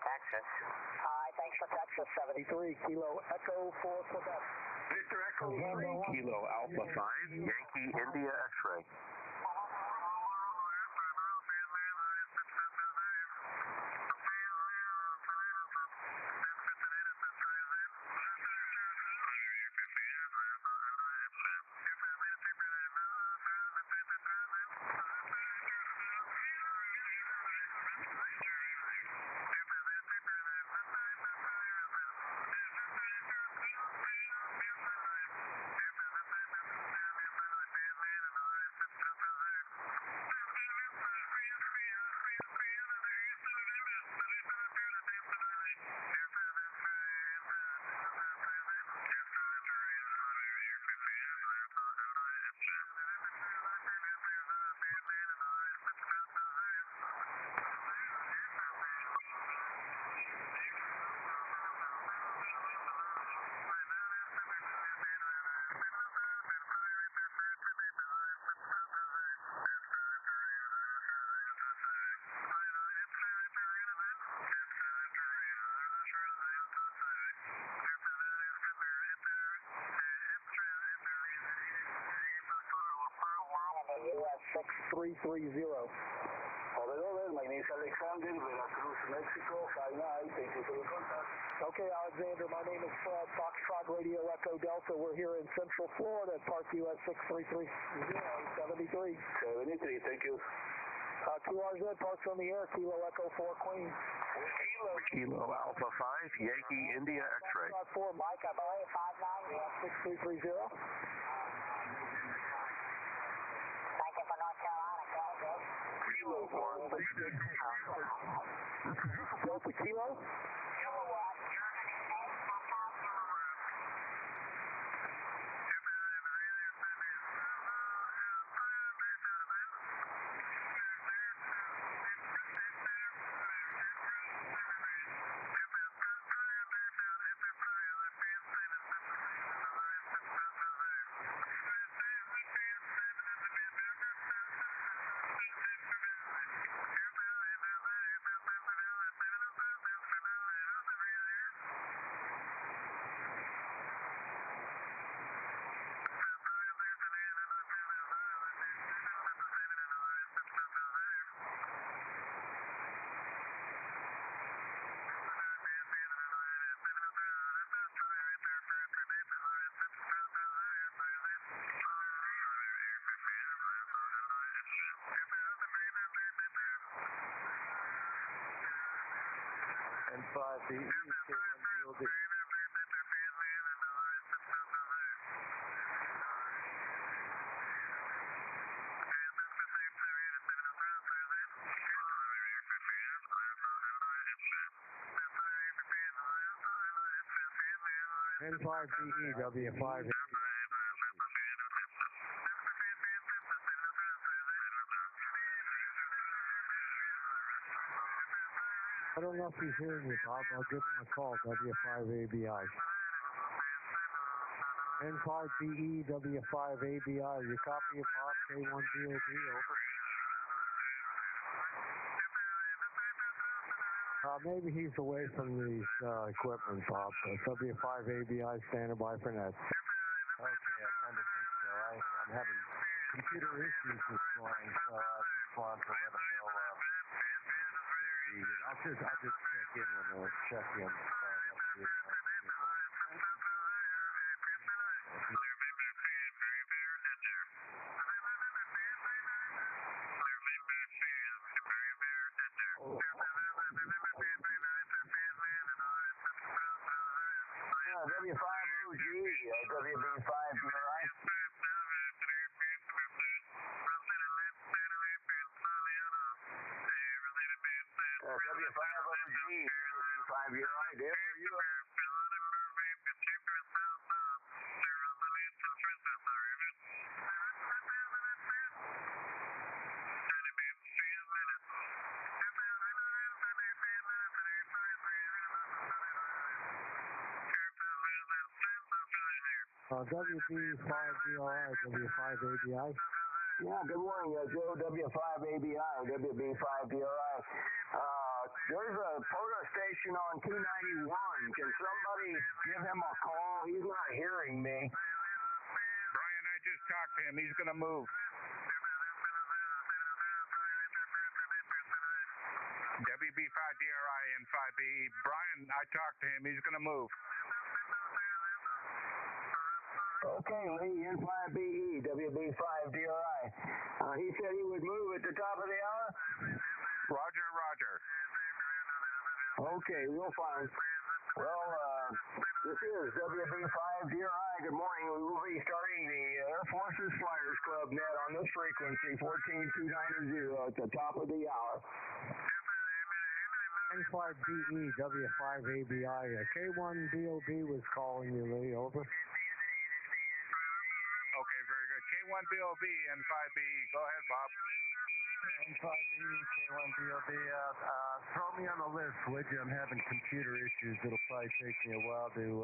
Texas. Alright, thanks for Texas. 73 Kilo Echo 4 Quebec. Victor Echo 3 Kilo Alpha 5 Yankee India X-ray. US 6330. Over, my name is Alexander, Veracruz, Mexico. Hi, thank you for the contact. Okay, Alexander, my name is Fred, Foxtrot Radio Echo Delta. We're here in Central Florida at Park US 6330, 73. 73, thank you. QRZ, Parks on the air, Kilo Echo 4 Queen. Kilo Alpha 5 Yankee India X-ray. 4 Mike, I believe, 59, 6330. Thank you for North Carolina, go. Kilo 1 Delta Kilo? Kilowatt, N5BE, K1DOB. N5BE, W5. I don't know if he's hearing you, Bob. I'll give him a call, W5ABI. N5BE, W5ABI. You copy it, Bob? K1DOB, over. Maybe he's away from the equipment, Bob. W5ABI standing by for net. Okay, I kind of think so. I'm having computer issues this morning, so I just want to let them know. I'll just check in when they'll check in. W5OG, WB5DRI. W5OG, WB5DRI. Dale, are you up? WB5DRI, W5ABI. Yeah, good morning, Joe, W5ABI, WB5DRI. There's a photo station on 291. Can somebody give him a call? He's not hearing me. Brian, I just talked to him. He's going to move. WB5DRI and 5BE. Brian, I talked to him. He's going to move. Okay, Lee, N5BE, WB5DRI. He said he would move at the top of the hour? Roger, roger. Okay, we'll find. Well, this is WB5DRI. Good morning. We will be starting the Air Force's Flyers Club net on this frequency, 14290 at the top of the hour. N5BE, W5ABI. K1DOB was calling you, Lee. Over. Okay, very good. K1DOB and 5BE. Go ahead, Bob. N5BE, K1DOB. Throw me on the list, would you? I'm having computer issues. It'll probably take me a while to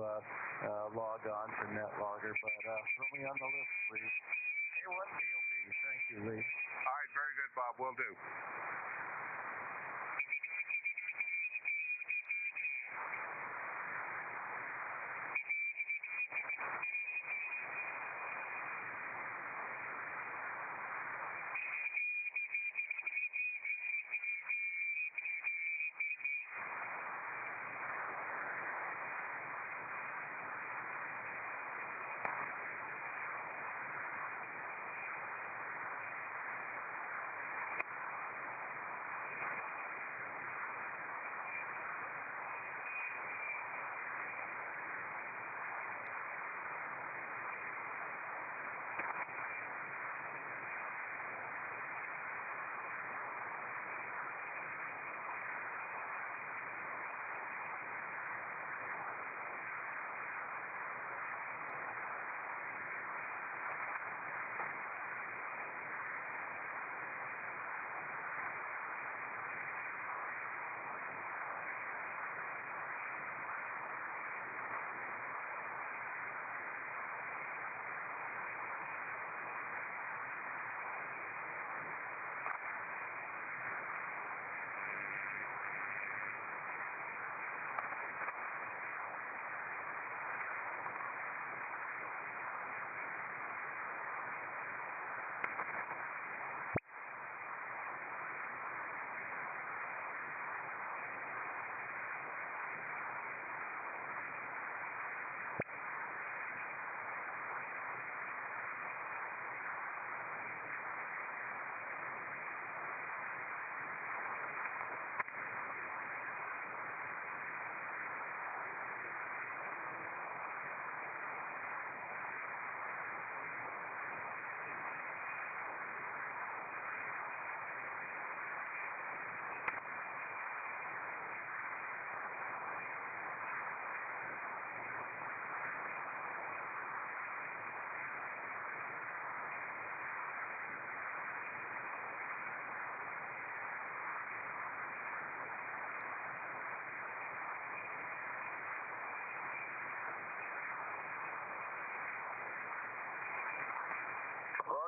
log on to NetLogger, but throw me on the list, please. K1DOB. Thank you, Lee. All right, very good, Bob. Will do.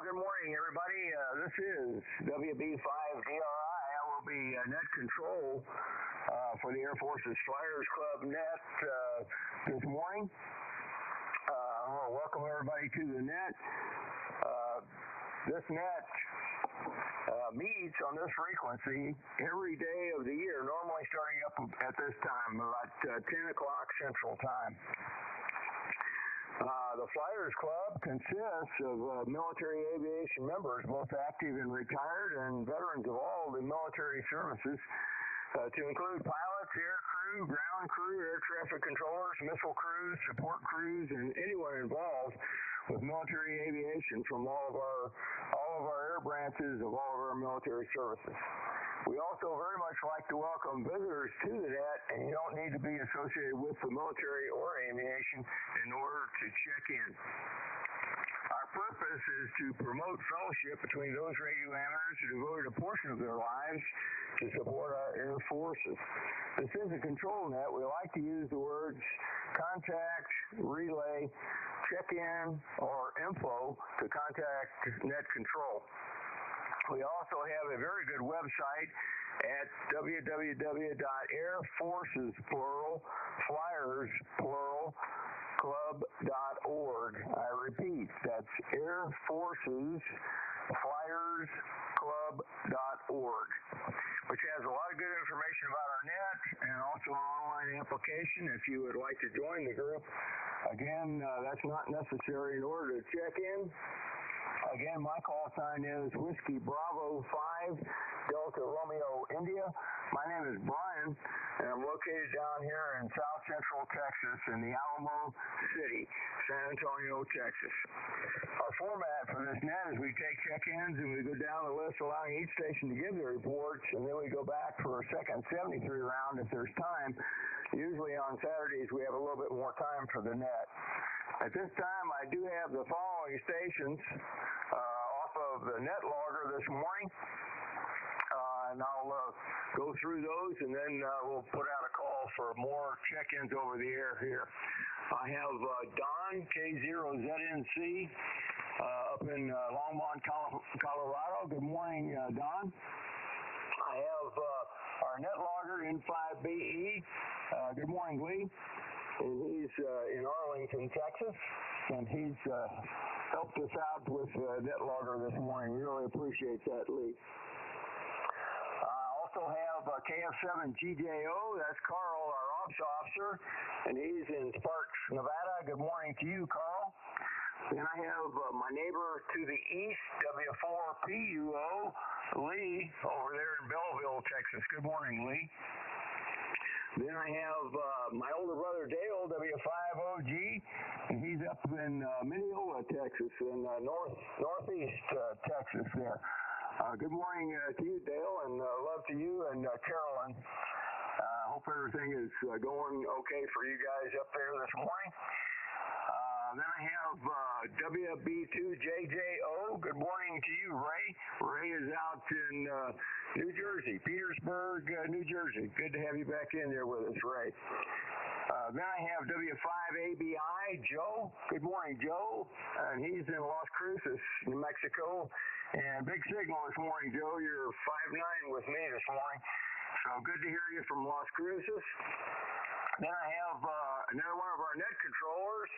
good morning, everybody. This is WB5DRI. I will be net control for the Air Force's Flyers Club net this morning. I want to welcome everybody to the net. This net meets on this frequency every day of the year, normally starting up at this time, about 10 o'clock Central Time. The Flyers Club consists of military aviation members, both active and retired, and veterans of all the military services, to include pilots, air crew, ground crew, air traffic controllers, missile crews, support crews, and anyone involved with military aviation from all of our air branches of all of our military services. We also very much like to welcome visitors to the net, and you don't need to be associated with the military or aviation in order to check in. Our purpose is to promote fellowship between those radio amateurs who devoted a portion of their lives to support our air forces. This is a control net. We like to use the words contact, relay, check-in, or info to contact net control. We also have a very good website at www.airforcesplural.club.org. I repeat, that's airforcesplural.club.org, which has a lot of good information about our net and also an online application if you would like to join the group. Again, that's not necessary in order to check in. Again, my call sign is Whiskey Bravo 5 Delta Romeo India. My name is Brian, and I'm located down here in South Central Texas in the Alamo City, San Antonio, Texas. Our format for this net is we take check-ins and we go down the list, allowing each station to give their reports, and then we go back for a second 73 round if there's time. Usually on Saturdays we have a little bit more time for the net. At this time, I do have the following stations off of the net logger this morning, and I'll go through those, and then we'll put out a call for more check-ins over the air here. I have Don, K0ZNC, up in Longmont, Colorado. Good morning, Don. I have our net logger, N5BE. Good morning, Lee. And he's in Arlington, Texas, and he's helped us out with net logger this morning. We really appreciate that, Lee. I also have KF7GJO. That's Carl, our ops officer, and he's in Sparks, Nevada. Good morning to you, Carl. Then I have my neighbor to the east, W4PUO, Lee, over there in Belleville, Texas. Good morning, Lee. Then I have my older brother Dale, W5OG, and he's up in Mineola, Texas, in northeast Texas there. Good morning to you, Dale, and love to you and Carolyn. Hope everything is going okay for you guys up there this morning. Then I have WB5DRI. Good morning to you, Ray. Ray is out in New Jersey, Petersburg, New Jersey. Good to have you back in there with us, Ray. Then I have W5ABI, Joe. Good morning, Joe. And he's in Las Cruces, New Mexico. And big signal this morning, Joe. You're 5'9" with me this morning. So good to hear you from Las Cruces. Then I have another one of our net controllers,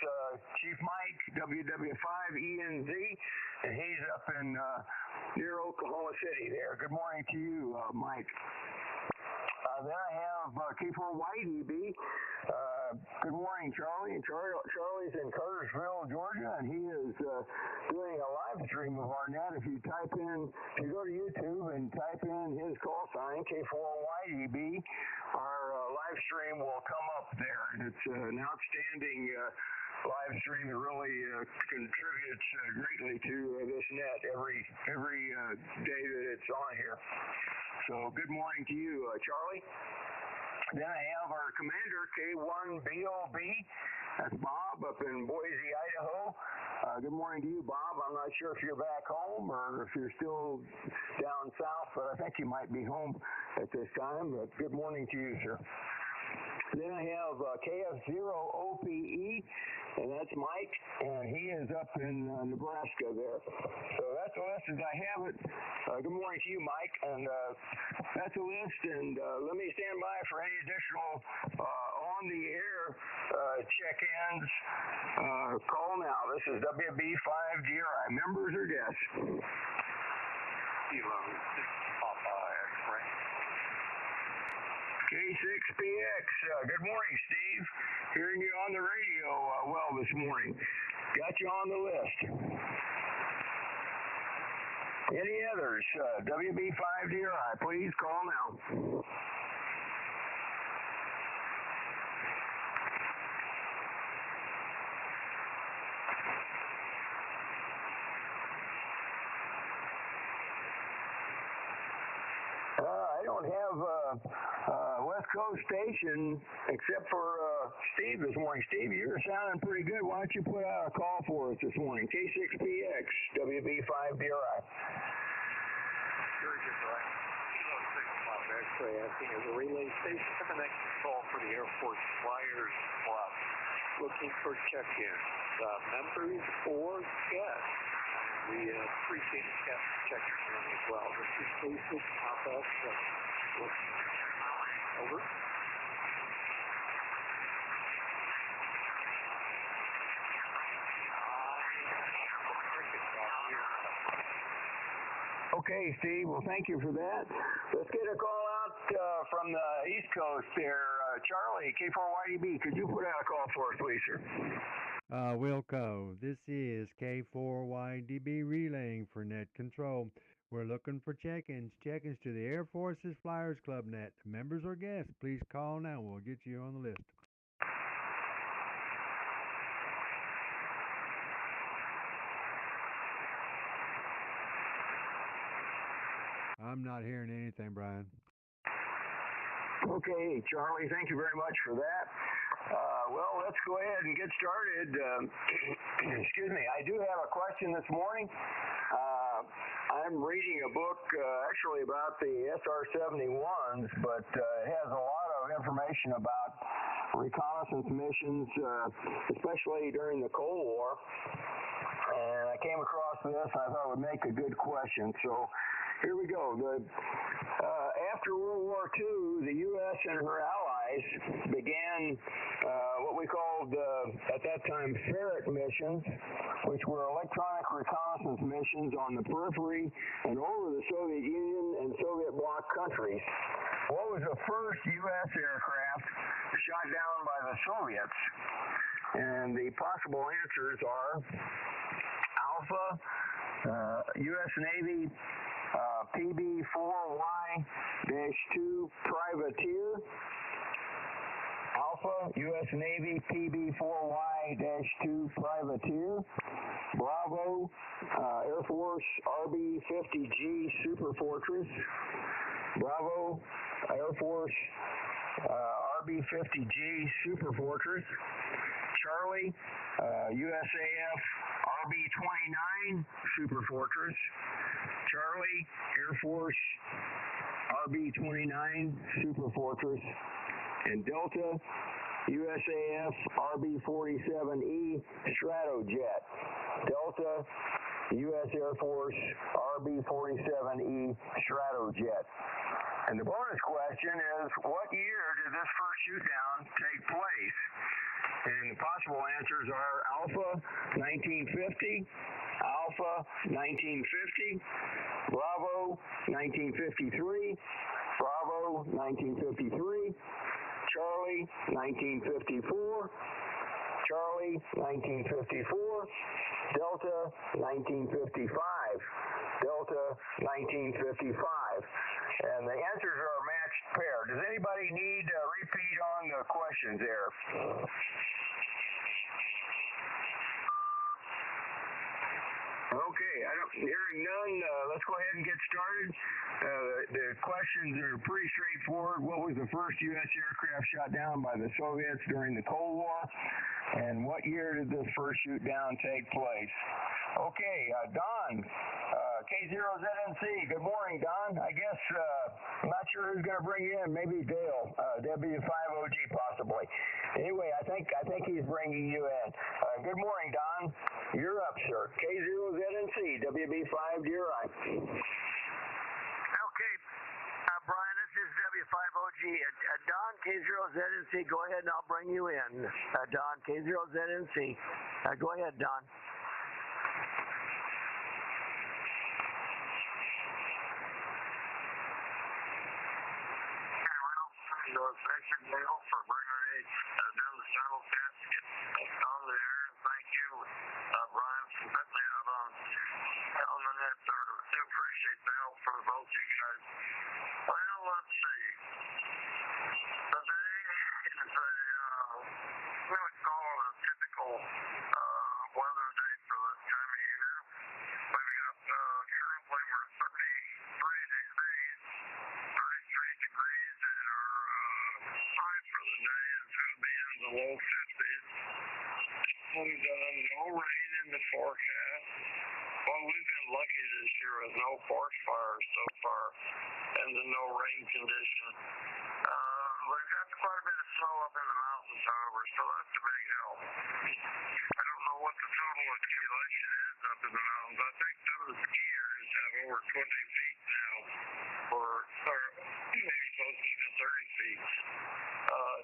Chief Mike, WW5ENZ, and he's up in near Oklahoma City there. Good morning to you, Mike. Then I have K4YDB. Good morning, Charlie. Charlie's in Cartersville, Georgia, and he is doing a live stream of our net. If you go to YouTube and type in his call sign, K4YDB, our live stream will come up there. And it's an outstanding live stream that really contributes greatly to this net every day that it's on here. So good morning to you, Charlie. Then I have our commander, K1BOB. That's Bob up in Boise, Idaho. Good morning to you, Bob. I'm not sure if you're back home or if you're still down south, but I think you might be home at this time. But good morning to you, sir. Then I have KF0OPE, and that's Mike, and he is up in Nebraska there. So that's the list as I have it. Good morning to you, Mike, and that's the list, and let me stand by for any additional on-the-air check-ins. Call now. This is WB5DRI. Members or guests? Kilo 6 Papa X-ray. K6PX. Good morning, Steve. Hearing you on the radio well this morning. Got you on the list. Any others? WB5DRI, please call now. I don't have West Coast station except for Steve this morning. Steve, you're sounding pretty good. Why don't you put out a call for us this morning? K6PX, WB5DRI. Sure, just right. Kilo 6 Papa X-ray acting as a relay station for the next call for the Air Force Flyers Club. Looking for check-ins. Members or guests. We appreciate the captain checkers in as well. This is K6 Papa X-ray. Over. Okay, Steve. Well, thank you for that. Let's get a call out from the East Coast there. Charlie, K4YDB, could you put out a call for us, please, sir? Wilco, this is K4YDB relaying for net control. We're looking for check-ins to the Air Force's Flyers Club Net. Members or guests, please call now. We'll get you on the list. I'm not hearing anything, Brian. Okay, Charlie, thank you very much for that. Well, let's go ahead and get started. Excuse me, I do have a question this morning. I'm reading a book actually about the SR-71s, but it has a lot of information about reconnaissance missions, especially during the Cold War. And I came across this, I thought it would make a good question. So here we go. After World War II, the U.S. and her allies began what we called, at that time, ferret missions, which were electronic reconnaissance missions on the periphery and over the Soviet Union and Soviet bloc countries. What was the first U.S. aircraft shot down by the Soviets? And the possible answers are Alpha, U.S. Navy PB4Y-2 Privateer, Alpha, U.S. Navy PB4Y-2 Privateer, Bravo, Air Force RB-50G Super Fortress, Bravo, Air Force RB-50G Super Fortress, Charlie, USAF RB-29 Super Fortress, Charlie, Air Force RB-29 Super Fortress, and Delta, USAF RB-47E Stratojet. Delta, U.S. Air Force RB-47E Stratojet. And the bonus question is, what year did this first shoot-down take place? And the possible answers are Alpha, 1950, Alpha, 1950, Bravo, 1953, Bravo, 1953, Charlie, 1954, Charlie, 1954, Delta, 1955, Delta, 1955. And the answers are a matched pair. Does anybody need a repeat on the questions there? Okay, hearing none, let's go ahead and get started. The questions are pretty straightforward. What was the first U.S. aircraft shot down by the Soviets during the Cold War? And what year did this first shoot down take place? Okay, Don, K0ZNC. Good morning, Don. I guess, I'm not sure who's going to bring you in. Maybe Dale, W5OG possibly. Anyway, I think he's bringing you in. Good morning, Don. You're up, sir. K0ZNC, WB5DRI. Okay, Brian, this is W5OG. Don, K0ZNC, go ahead and I'll bring you in. Don, K0ZNC. Go ahead, Don. Thank you, Dale, for bringing me doing the shuttle test, getting on the air, and thank you, Brian, for putting me out on the net there. I do appreciate the help from both you guys. Well, let's see. Today is we would call it a typical weather day for this time of year. We've got currently we're 33 degrees, and our high for the day is going to be in the low 50s. We've no rain in the forecast. Well, we've been lucky this year with no forest fires so far and the no rain condition. We've got quite a bit of snow up in the mountains, however, so that's a big help. I don't know what the total accumulation is up in the mountains. I think some of the ski areas have over 20 feet now, or maybe close to even 30 feet.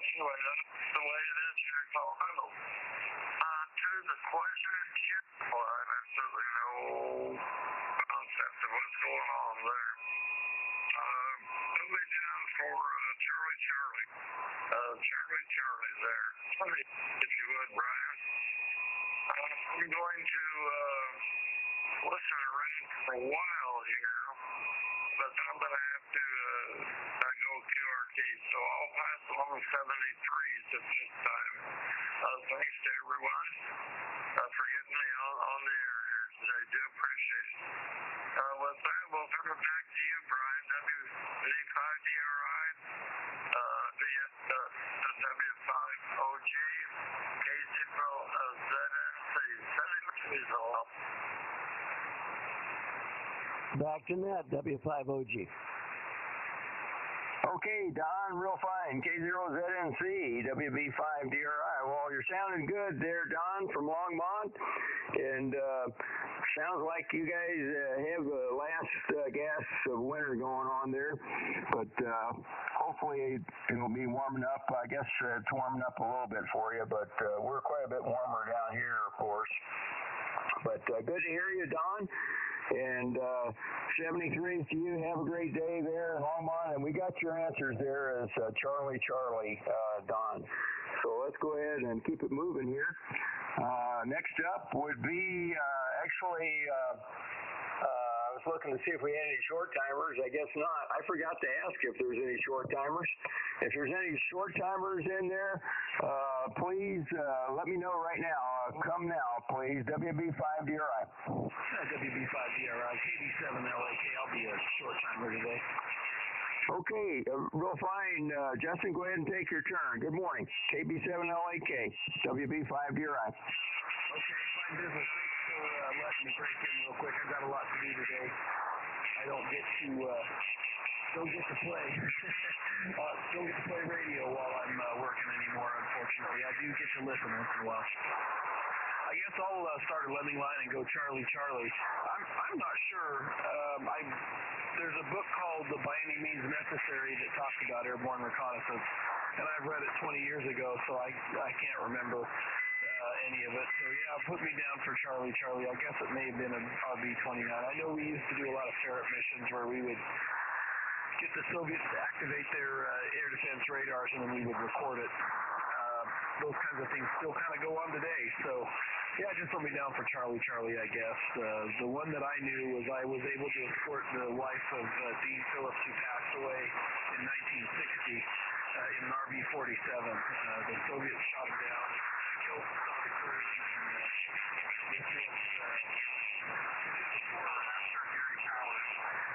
Anyway, that's the way it is here in Colorado. To the question, well, I have absolutely no concept of what's going on there. Put me down for Charlie. Charlie there. If you would, Brian. I'm going to listen to rain for a while here, but I'm going to have to go QRT, so I'll pass along 73s at this time. Thanks to everyone for getting me on the air here today. Do appreciate it. With that, we'll turn it back to you, Brian. WB5DRI, the W5OG, K0ZNC. Back to net, W5OG. Okay, Don, real fine. K0ZNC, WB5DRI. Well, you're sounding good there, Don, from Longmont. And sounds like you guys have the last gasps of winter going on there. But hopefully it'll be warming up. I guess it's warming up a little bit for you, but we're quite a bit warmer down here, of course. But good to hear you, Don. And 73 to you. Have a great day there in Longmont. And we got your answers there as Charlie, Don. So let's go ahead and keep it moving here. Next up would be I was looking to see if we had any short timers. I guess not. I forgot to ask if there's any short timers. If there's any short timers in there, please let me know right now. Come now, please. WB5DRI. WB5DRI, KB7LAK. I'll be a short timer today. Okay, real fine. Justin, go ahead and take your turn. Good morning. KB7LAK, WB5DRI. Okay, fine business. Thanks for letting me break in real quick. I've got a lot to do today. I don't get to play radio while I'm working anymore, unfortunately. I do get to listen once in a while. I guess I'll start a lemming line and go Charlie. I'm not sure. There's a book called By Any Means Necessary that talks about airborne reconnaissance, and I've read it 20 years ago, so I can't remember any of it. So yeah, put me down for Charlie. I guess it may have been an RB-29. I know we used to do a lot of ferret missions where we would get the Soviets to activate their air defense radars, and then we would record it. Those kinds of things still kind of go on today. So yeah, just put me down for Charlie, I guess. The one that I knew was I was able to escort the wife of Dean Phillips, who passed away in 1960 in an RB-47. The Soviets shot him down, killed some of the crew, and this was before or after Gary Powers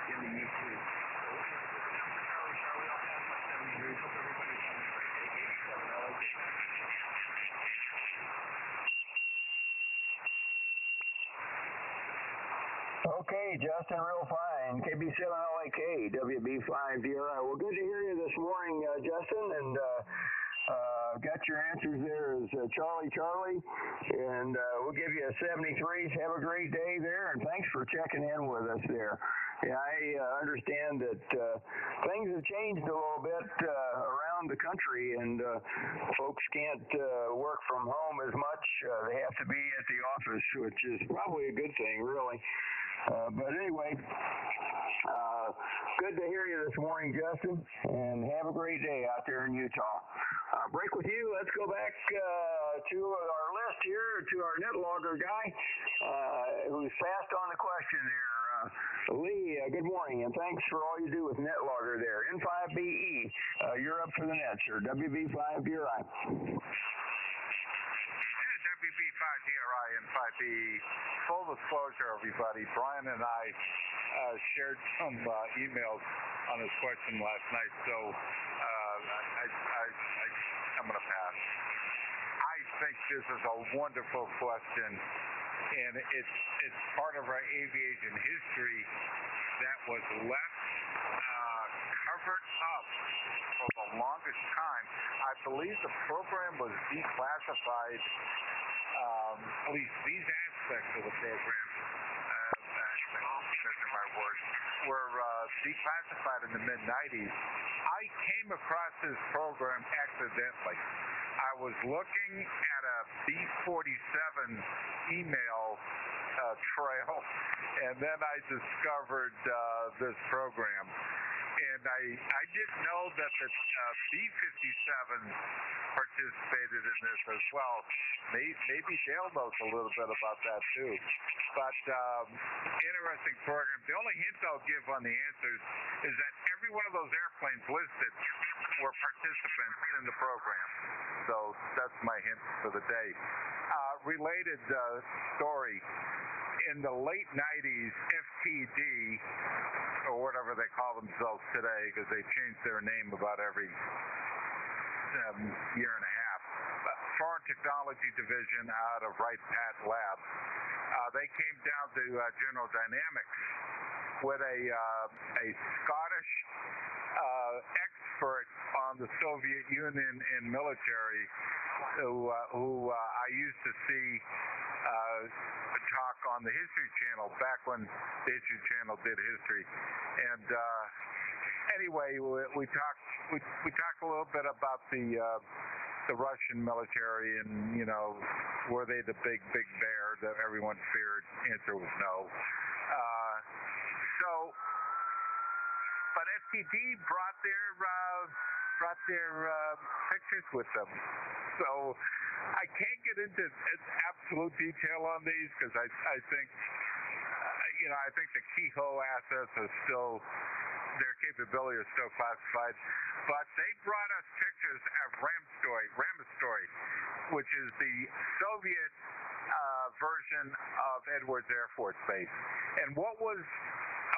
in the U-2. So let's put me down for Charlie. I'll pass my 7 degrees. Hope everybody's having a great day. 87 LAK. Okay, Justin, real fine. KB7LAK, WB5DRI. Well, good to hear you this morning, Justin. And got your answers there is Charlie, and we'll give you a 73. Have a great day there, and thanks for checking in with us there. Yeah, I understand that things have changed a little bit around the country, and folks can't work from home as much. They have to be at the office, which is probably a good thing, really. But anyway, good to hear you this morning, Justin, and have a great day out there in Utah. Break with you. Let's go back to our list here, to our net logger guy who's fast on the question there. Lee, good morning, and thanks for all you do with net logger there. N5BE, you're up for the net, sir. WB5DRI. WB5DRI and 5BE. Full disclosure, everybody, Brian and I shared some emails on this question last night, so I'm going to pass. I think this is a wonderful question, and it's part of our aviation history that was left covered up for the longest time. I believe the program was declassified, at least these aspects of the program, my words, were declassified in the mid-90s. I came across this program accidentally. I was looking at a B-47 email trail, and then I discovered this program. And I didn't know that the B-57 participated in this as well. Maybe Dale knows a little bit about that too. But interesting program. The only hint I'll give on the answers is that every one of those airplanes listed were participants in the program. So that's my hint for the day. Related story. In the late 90s, FTD, or whatever they call themselves today, because they changed their name about every year and a half, Foreign Technology Division out of Wright-Patt Labs, they came down to General Dynamics with a Scottish expert on the Soviet Union and military who I used to see talk on the History Channel back when the History Channel did history. And anyway, we talked a little bit about the Russian military, and were they the big bear that everyone feared? Answer was no. But FTD brought their pictures with them. So I can't get into absolute detail on these because I think I think the Kehoe assets are still, their capability is still classified. But they brought us pictures of Ramastoy, which is the Soviet version of Edwards Air Force Base. And what was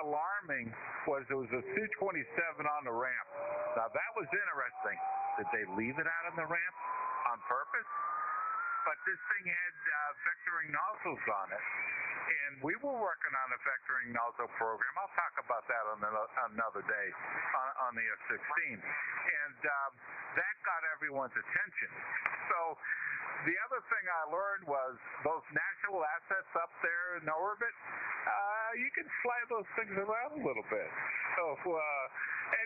alarming was there was a Su-27 on the ramp. Now that was interesting. Did they leave it out on the ramp on purpose? But this thing had vectoring nozzles on it, and we were working on a vectoring nozzle program. I'll talk about that on another day on the F-16, and that got everyone's attention. So the other thing I learned was those natural assets up there in orbit, you can fly those things around a little bit. So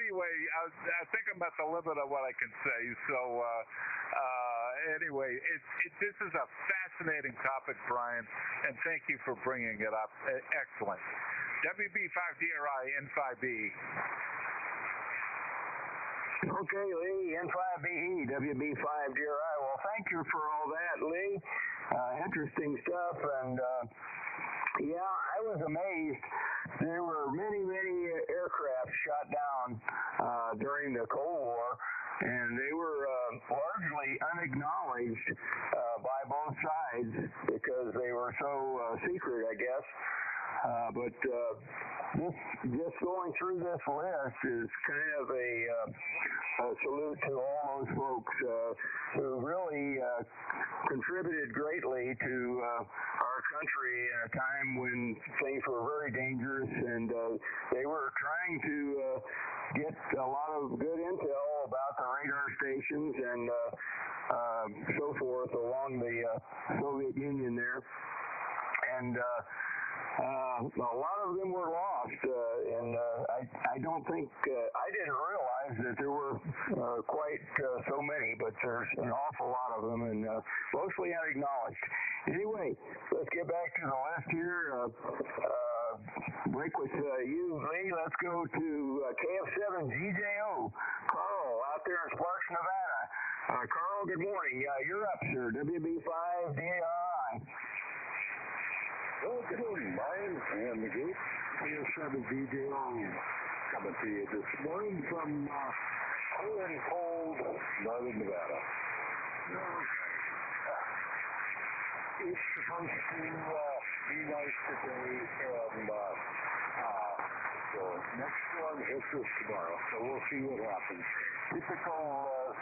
anyway, I think I'm at the limit of what I can say. So anyway, this is a fascinating topic, Brian, and thank you for bringing it up. Excellent. WB5DRI N5BE. Okay, Lee, N5BE, WB5DRI. Well, thank you for all that, Lee. Interesting stuff, and yeah, I was amazed. There were many aircraft shot down during the Cold War, and they were largely unacknowledged by both sides because they were so secret, I guess. But just going through this list is kind of a salute to all those folks who really contributed greatly to our country in a time when things were very dangerous, and they were trying to get a lot of good intel about the radar stations and so forth along the Soviet Union there. And a lot of them were lost, and I don't think, I didn't realize that there were quite so many, but there's an awful lot of them, and mostly unacknowledged. Anyway, let's get back to the list here. Break with you, Lee. Let's go to KF7 GJO. Carl, out there in Sparks, Nevada. Carl, good morning. You're up, sir. WB5DRI. Well, good morning, Brian and the group. KF7 DJO coming to you this morning from cool and cold northern Nevada. It's supposed to be nice today, and the next storm hits us tomorrow, so we'll see what happens. Typical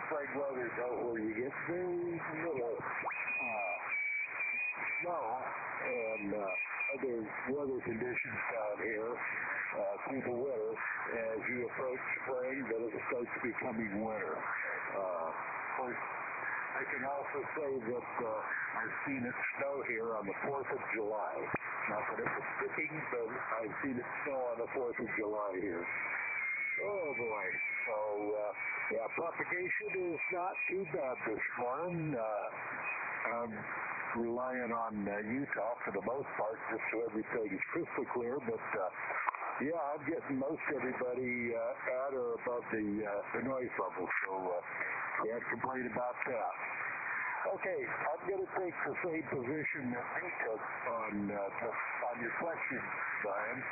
spring weather, though, where you get very little snow and other weather conditions down here through the winter. As you approach spring, then it starts becoming winter. Of course, I can also say that I've seen it snow here on the 4th of July. Not that it was sticking, but I've seen it snow on the 4th of July here. Oh, boy. So, yeah, propagation is not too bad this morning. I'm relying on Utah for the most part, just so everything is crystal clear. But, yeah, I'm getting most everybody at or above the noise level, so can't complain about that. Okay, I'm going to take the same position that we took on your question, Brian.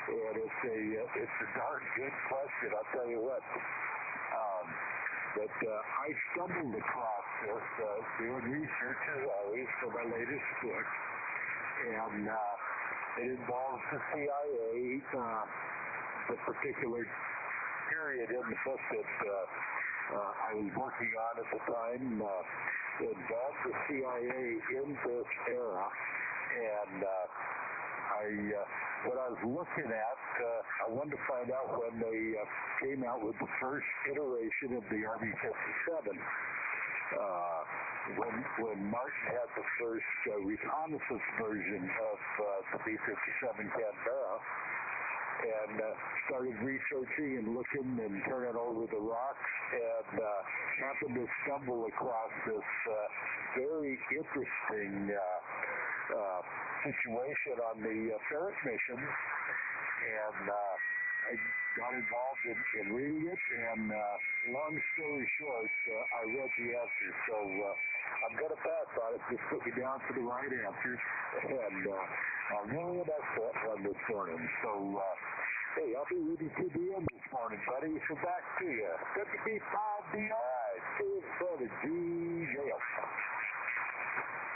And it's a darn good question, I'll tell you what. But I stumbled across this doing research as always for my latest book, and it involves the CIA. The particular period in the book that I was working on at the time involved the CIA in this era, and what I was looking at, I wanted to find out when they came out with the first iteration of the RB-57. When Martin had the first reconnaissance version of the B-57 Canberra, and started researching and looking and turning over the rocks, and happened to stumble across this very interesting situation on the ferret mission, and I got involved in reading it, and long story short, I read the answer, so I'm going to pass on it. Just put me down for the right answer, and really an excellent one this morning. So, hey, I'll be ready to the end this morning, buddy, so back to you. WB5DRI, in front of GJO.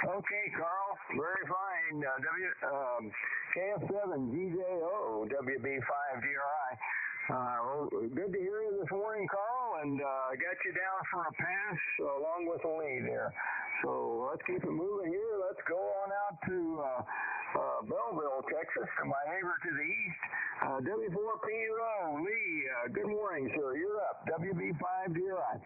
Okay, Carl, very fine. KF7 GJO WB5DRI. Well, good to hear you this morning, Carl, and I got you down for a pass along with Lee there. So let's keep it moving here. Let's go on out to Belleville, Texas, to my neighbor to the east, W4PUO. Lee, good morning, sir. You're up. WB5DRI.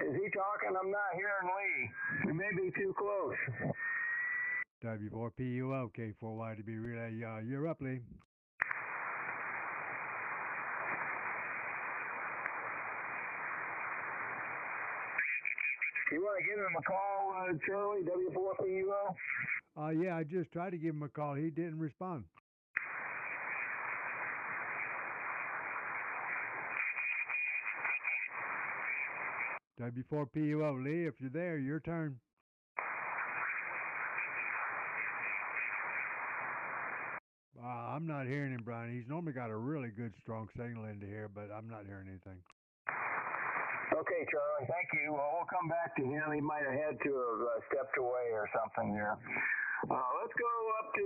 Is he talking? I'm not hearing Lee. We may be too close. W4PUO, K4YDB Relay. You're up, Lee. You want to give him a call, Charlie, W4PUO? Yeah, I just tried to give him a call. He didn't respond. W4PUO, Lee, if you're there, your turn. I'm not hearing him, Brian. He's normally got a really good, strong signal into here, but I'm not hearing anything. Okay, Charlie, thank you. Well, we'll come back to him. He might have had to have stepped away or something there. Let's go up to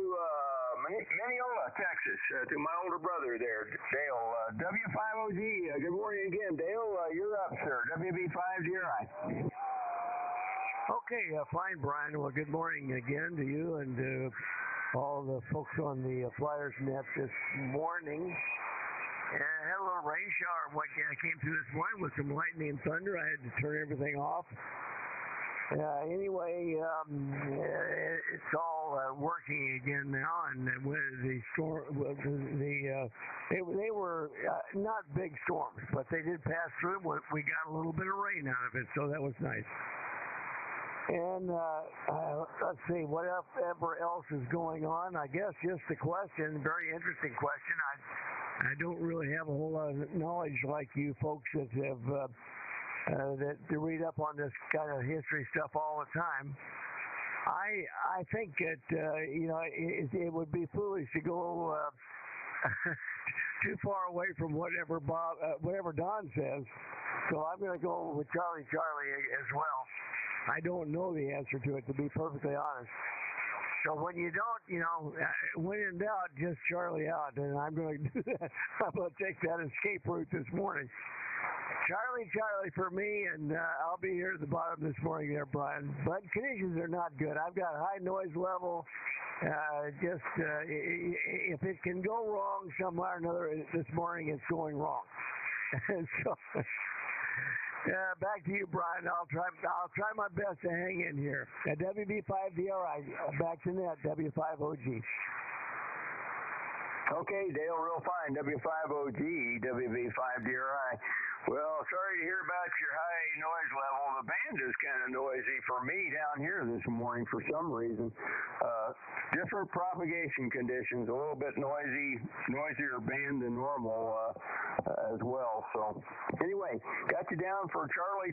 Mineola, Texas, to my older brother there, Dale. W5OG, good morning again. Dale, you're up, sir. WB5DRI. Okay, fine, Brian. Well, good morning again to you and to all the folks on the Flyers Net this morning. Had a little rain shower. What came through this morning with some lightning and thunder. I had to turn everything off. Anyway, it's all working again now, and the storm, they were not big storms, but they did pass through. We got a little bit of rain out of it, so that was nice. And let's see, whatever else is going on. I guess just a question, very interesting question. I don't really have a whole lot of knowledge like you folks that have that read up on this kind of history stuff all the time. I think that it would be foolish to go too far away from whatever Don says. So I'm going to go with Charlie as well. I don't know the answer to it, to be perfectly honest. So when you don't, when in doubt, just Charlie out, and I'm going to do that. I'm going to take that escape route this morning. Charlie for me, and I'll be here at the bottom this morning there, Brian. But conditions are not good. I've got a high noise level. If it can go wrong somewhere or another this morning, it's going wrong. So, back to you, Brian. I'll try my best to hang in here. At WB5DRI, back to net, W5OG. Okay, Dale, real fine. W5OG, WB5DRI. Well, sorry to hear about your high noise level. The band is kind of noisy for me down here this morning for some reason. Different propagation conditions, a little bit noisier band than normal as well. So anyway, got you down for Charlie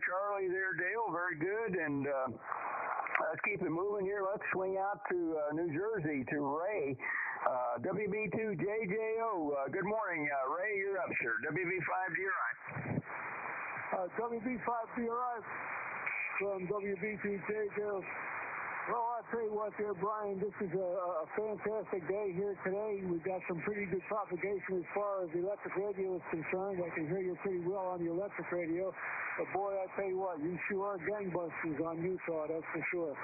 there, Dale. Very good. And let's keep it moving here. Let's swing out to New Jersey to Ray. WB2JJO. Good morning, Ray. You're up, sir. WB5DRI. WB5DRI from WB2JJO. Well, I'll tell you what there, Brian, this is a fantastic day here today. We've got some pretty good propagation as far as the electric radio is concerned. I can hear you pretty well on the electric radio. But boy, I tell you what, you sure are gangbusters on Utah, that's for sure.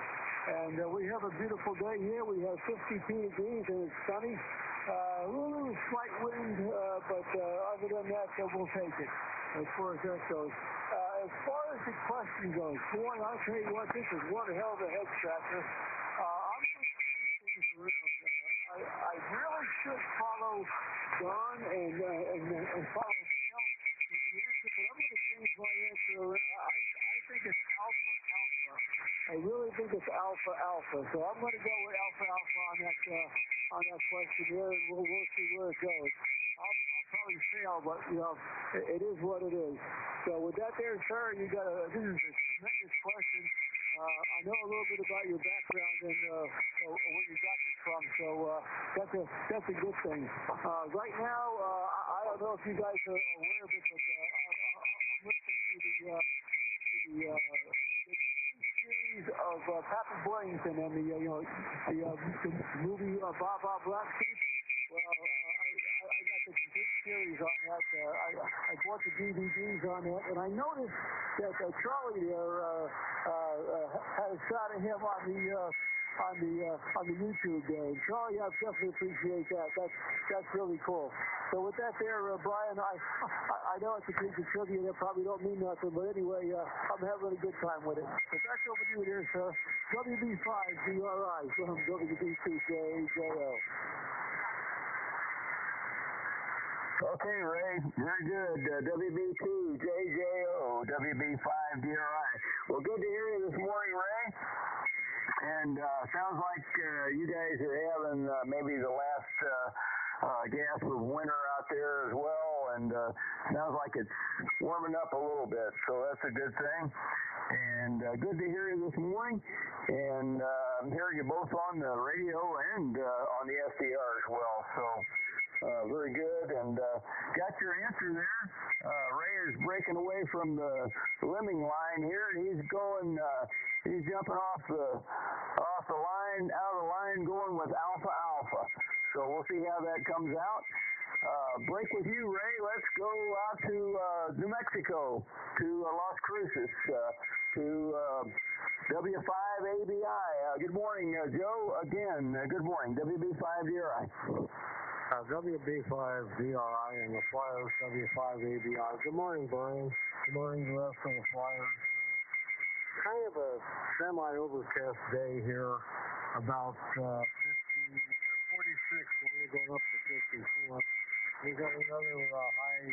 And we have a beautiful day here. We have 52 degrees and it's sunny. A little slight wind, but other than that, we'll take it as far as that goes. As far as the question goes, boy, I'll tell you what, this is one hell of a head scratcher. I'm going to change things around. I really should follow Don and follow Dale with the answer, but I'm going to change my answer around. I think it's alpha. I really think it's alpha. So I'm going to go with alpha on that question here, and we'll see where it goes. I'll probably fail, but it is what it is. So with that there, sir, this is a tremendous question. I know a little bit about your background and where you got this from, so that's a good thing. Right now, I don't know if you guys are aware of it, but I'm listening to the series of Pappy Boyington and the movie Bob Blacksheep. Well, I got the complete series on that. I bought the DVDs on that, and I noticed that Charlie there had a shot of him on the YouTube there. Charlie, I definitely appreciate that. That's really cool. So with that there, Brian, I know it's a piece of trivia that probably don't mean nothing, but anyway, I'm having a good time with it. So back over to you there, sir. WB5DRI from WB2JJO. Okay, Ray. Very good. WB2JJO, WB5DRI. Well, good to hear you this morning, Ray. And sounds like you guys are having maybe the last gasp of winter out there as well, and sounds like it's warming up a little bit, so that's a good thing. And good to hear you this morning, and I'm hearing you both on the radio and on the SDR as well, so very good, and got your answer there. Ray is breaking away from the lemming line here, and he's jumping off the line, out of the line, going with alpha. So we'll see how that comes out. Break with you, Ray. Let's go out to New Mexico, to Las Cruces. to W5ABI. Good morning, Joe. Again, good morning, WB5DRI. WB5DRI and the Flyers, W5ABI. Good morning, Brian. Good morning, the rest of the Flyers. Kind of a semi-overcast day here, about 46, only going up to 54. We got another high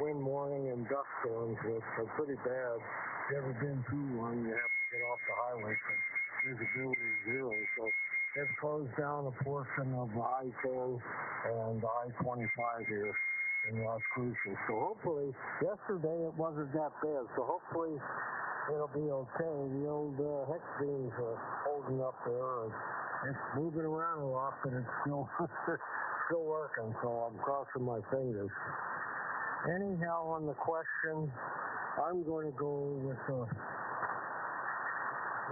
wind warning and dust storms, which are pretty bad. If you've ever been through one, you have to get off the highway because visibility is zero. So they've closed down a portion of the I-10 and the I-25 here in Las Cruces. So hopefully, yesterday it wasn't that bad. So hopefully it'll be okay. The old hex beams are holding up there. It's moving around a lot, but it's still still working, so I'm crossing my fingers. Anyhow, on the question, I'm going to go with the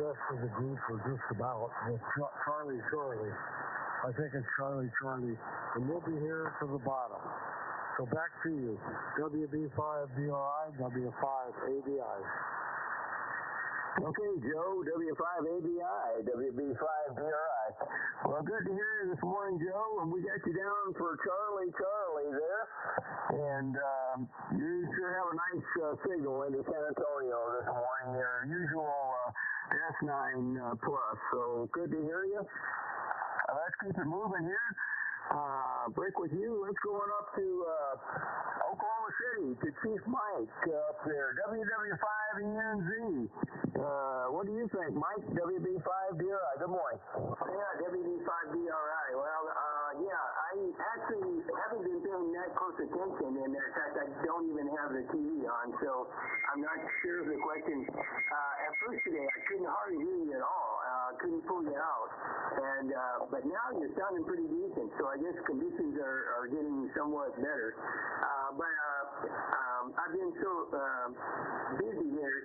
rest of the group, or just about, with Charlie. I think it's Charlie, and we'll be here to the bottom. So back to you, WB5DRI, W5ABI. Okay, Joe, W5ABI, WB5DRI. Well, good to hear you this morning, Joe. And we got you down for Charlie there. And you sure have a nice signal into San Antonio this morning, your usual S9 plus. So good to hear you. Let's keep it moving here. Break with you. Let's go on up to Oklahoma City to Chief Mike up there, WW5ENZ. What do you think, Mike? WB5DRI. Good morning. Yeah, WB5DRI. Well, I actually haven't been paying that close attention, and in fact, I don't even have the TV on, so I'm not sure of the question. At first today, I couldn't hardly hear you at all. Couldn't pull you out, and but now you're sounding pretty decent. So I guess conditions are getting somewhat better. But I've been so busy here,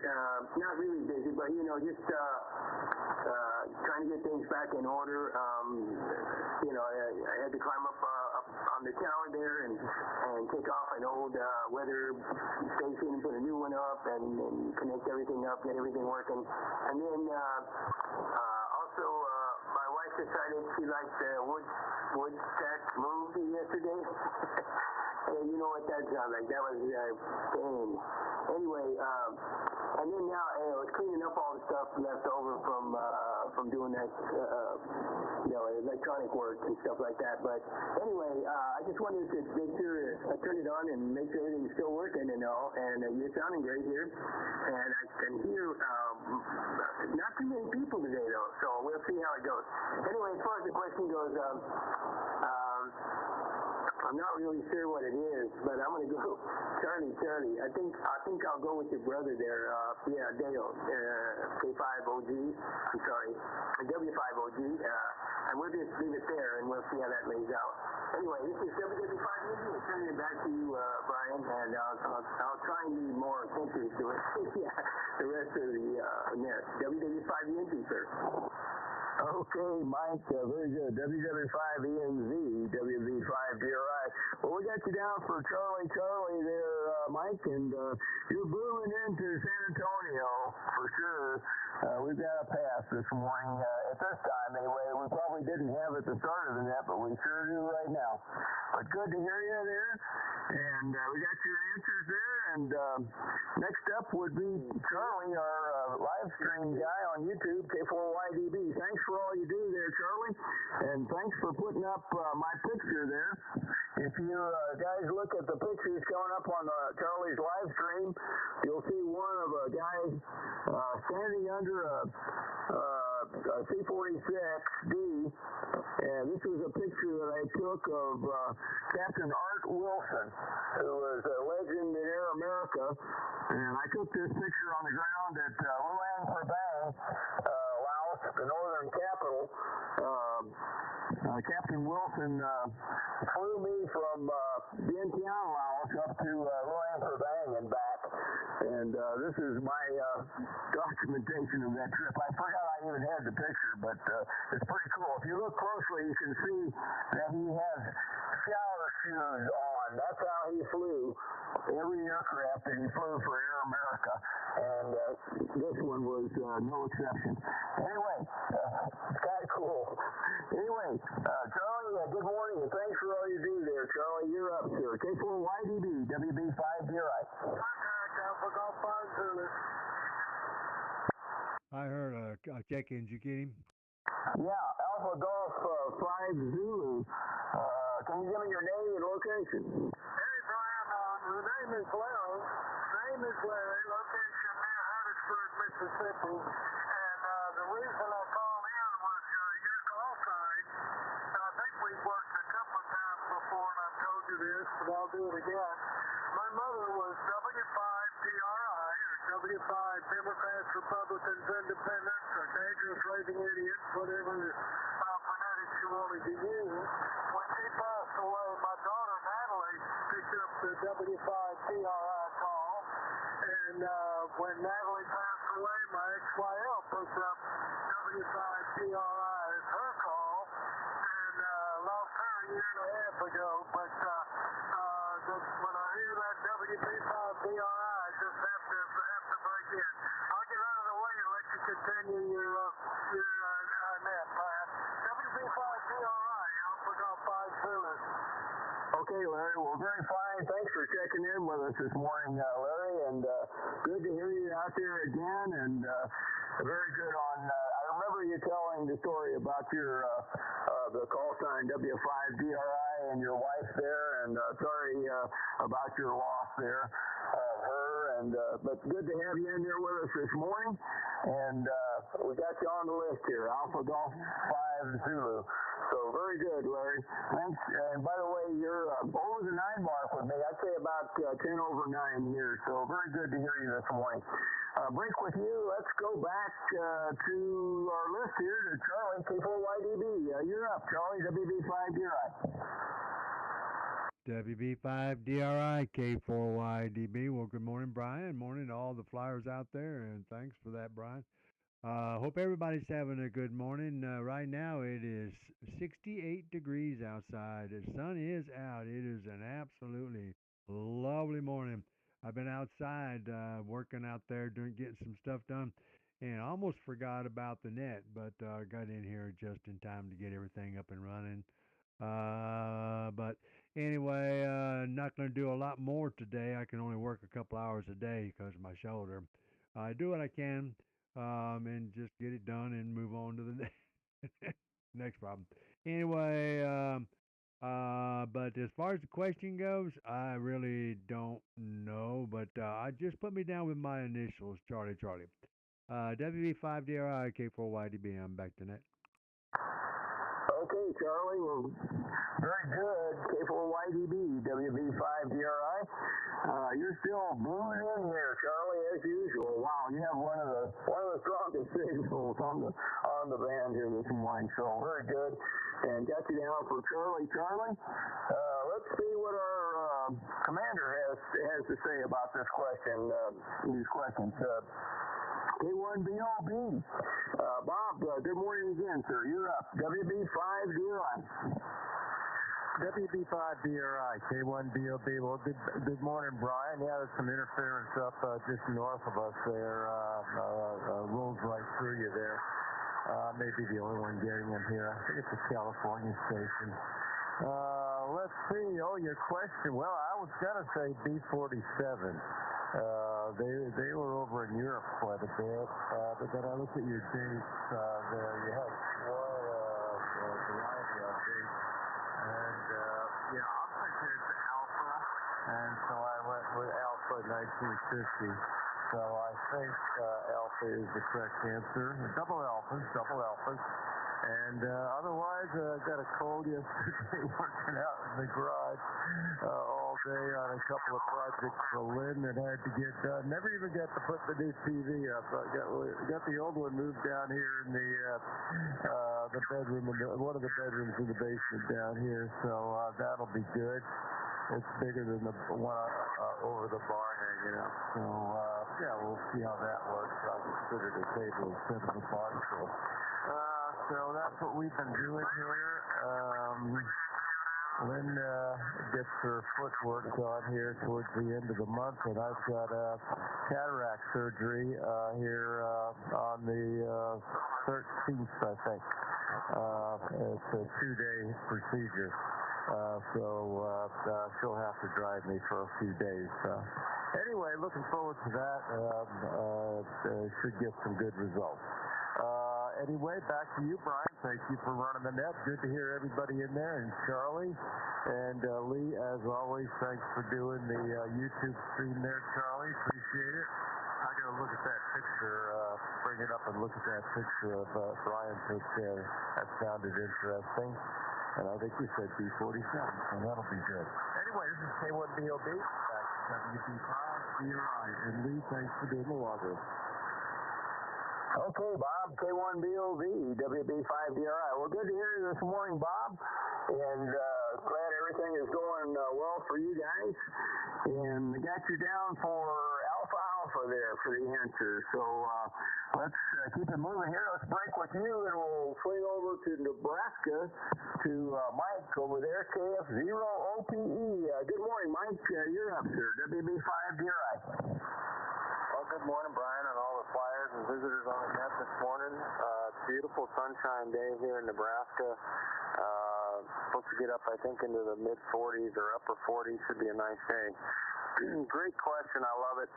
not really busy, but just trying to get things back in order. I had to climb up on the tower there and take off an old weather station and put a new one up and connect everything up, get everything working. And then also my wife decided she liked the Woodstack movie yesterday. And you know what that sounds like. That was pain. Anyway, and then now I was cleaning up all the stuff left over from doing that, electronic work and stuff like that. But anyway, I just wanted to make sure I turn it on and make sure everything's still working and all. And you're sounding great here. And I can hear not too many people today, though. So we'll see how it goes. Anyway, as far as the question goes, I'm not really sure what it is, but I'm going to go Charlie. I think I'll go with your brother there. Dale, K5OG. I'm sorry, W5OG. And we'll just leave it there, and we'll see how that lays out. Anyway, this is WW5ENZ. Turning it back to you, Brian, and I'll try and be more attentive to it. The rest of the net. WW5ENZ, sir. Okay, Mike, very good. WW5ENZ, WB5DRI. Well, we got you down for Charlie there, Mike, and you're booming into San Antonio for sure. We've got a pass this morning at this time anyway. We probably didn't have at the start of the net, but we sure do right now. But good to hear you there, and we got your answers there. And next up would be Charlie, our live stream guy on YouTube, K4YDB. Thanks for all you do there, Charlie, and thanks for putting up my picture there. If you guys look at the pictures showing up on Charlie's live stream, you'll see one of a guy standing under a C-46D, and this is a picture that I took of Captain Art Wilson, who was a legend in Air America, and I took this picture on the ground at Luang Prabang, Laos, the northern capital. Captain Wilson flew me from Vientiane, Laos, up to Luang Prabang and back. And this is my documentation of that trip. I forgot I even had the picture, but it's pretty cool. If you look closely, you can see that he has shower shoes on and that's how he flew every aircraft that he flew for Air America, and this one was no exception. Anyway, kind of cool. Anyway, Charlie, good morning, and thanks for all you do there, Charlie. You're up, sir. K4YDB, WB5DRI. Contact Alpha Golf 5 Zulu. I heard a check-in. Did you get him? Yeah, Alpha Golf 5 Zulu. Can you give me your name and location? Hey, Brian, the name is Larry. Location near Hattiesburg, Mississippi. And the reason I called in was your call sign. I think we've worked a couple of times before, and I've told you this, but I'll do it again. My mother was W5DRI, or W5 Democrats, Republicans, Independents, or dangerous raving idiots, whatever phonetics you wanted to use. When she passed away, my daughter Natalie picked up the W5DRI call, and when Natalie passed away, my ex-YL picked up W5DRI as her call, and lost her a year and a half ago, but when I hear that WB5DRI, I just have to break in. I'll get out of the way and let you continue your net, Brian. WB5DRI, Alpha Golf 5 Zulu. Okay, Larry. Well, very fine. Thanks for checking in with us this morning, Larry, and good to hear you out there again, and very good on, I remember you telling the story about your, the call sign W5DRI and your wife there, and sorry about your loss there of her, and but good to have you in there with us this morning, and we got you on the list here, Alpha Golf 5 Zulu. So very good, Larry. Thanks. And by the way, you're over the 9 mark with me. I'd say about 10 over 9 here. So very good to hear you this morning. Break with you. Let's go back to our list here to Charlie, K4YDB. You're up, Charlie, WB5DRI. WB5DRI, K4YDB. Well, good morning, Brian. Morning to all the flyers out there, and thanks for that, Brian. Hope everybody's having a good morning. Right now it is 68 degrees outside. The sun is out. It is an absolutely lovely morning. I've been outside working out there, getting some stuff done, and I almost forgot about the net, but got in here just in time to get everything up and running. But anyway, not going to do a lot more today. I can only work a couple hours a day because of my shoulder. I do what I can. And just get it done and move on to the next problem. Anyway, but as far as the question goes, I really don't know, but I just put me down with my initials, Charlie. WB5DRI, K4YDB, I'm back to net. Okay, Charlie. Well, very good. K4YDB, WB5DRI. You're still blooming in here, Charlie, as usual. Wow, you have one of the strongest signals on the band here this morning. So very good. And got you down for Charlie. Let's see what our commander has to say about this question. These questions. K1BOB. Bob, good morning again, sir. You're up. WB5DRI. WB5DRI, K1BOB. Well, good morning, Brian. Yeah, there's some interference up just north of us there. Rolls right through you there. Maybe the only one getting them here. I think it's a California station. Let's see. Oh, your question. Well, I was going to say B-47. They were over in Europe quite a bit, but then I looked at your dates there. You had quite a variety of dates, and I'm thinking it's Alpha, and so I went with Alpha 1950. So I think Alpha is the correct answer. Double alphas. And otherwise, I got a cold yesterday working out in the garage all day on a couple of projects for Lynn that had to get done. Never even got to put the new TV up. I got the old one moved down here in the bedroom, one of the bedrooms in the basement down here. So that'll be good. It's bigger than the one over the barn hanging up. So we'll see how that works. I consider the table instead of the barn. So that's what we've been doing here. Lynn gets her foot worked on here towards the end of the month, and I've got cataract surgery here on the 13th, I think. It's a 2-day procedure, so she'll have to drive me for a few days. Anyway, looking forward to that. Should get some good results. Anyway, back to you, Brian. Thank you for running the net. Good to hear everybody in there. And Charlie and Lee, as always, thanks for doing the YouTube stream there, Charlie. Appreciate it. I got to look at that picture, bring it up and look at that picture of Brian took there. That sounded interesting. And I think you said B-47, so that'll be good. Anyway, this is K1BOB, back to WB5DRI. And Lee, thanks for doing the logger. Okay, Bob, K1BOV, WB5DRI. Well, good to hear you this morning, Bob, and glad everything is going well for you guys. And got you down for Alpha there for the answer. So let's keep it moving here. Let's break with you, and we'll swing over to Nebraska to Mike over there, KF0OPE. Good morning, Mike. You're up, sir, WB5DRI. Well, good morning, Brian, and all the flyers and visitors on the net this morning. It's a beautiful sunshine day here in Nebraska. Supposed to get up, I think, into the mid-40s or upper 40s. Should be a nice day. Great question. I love it.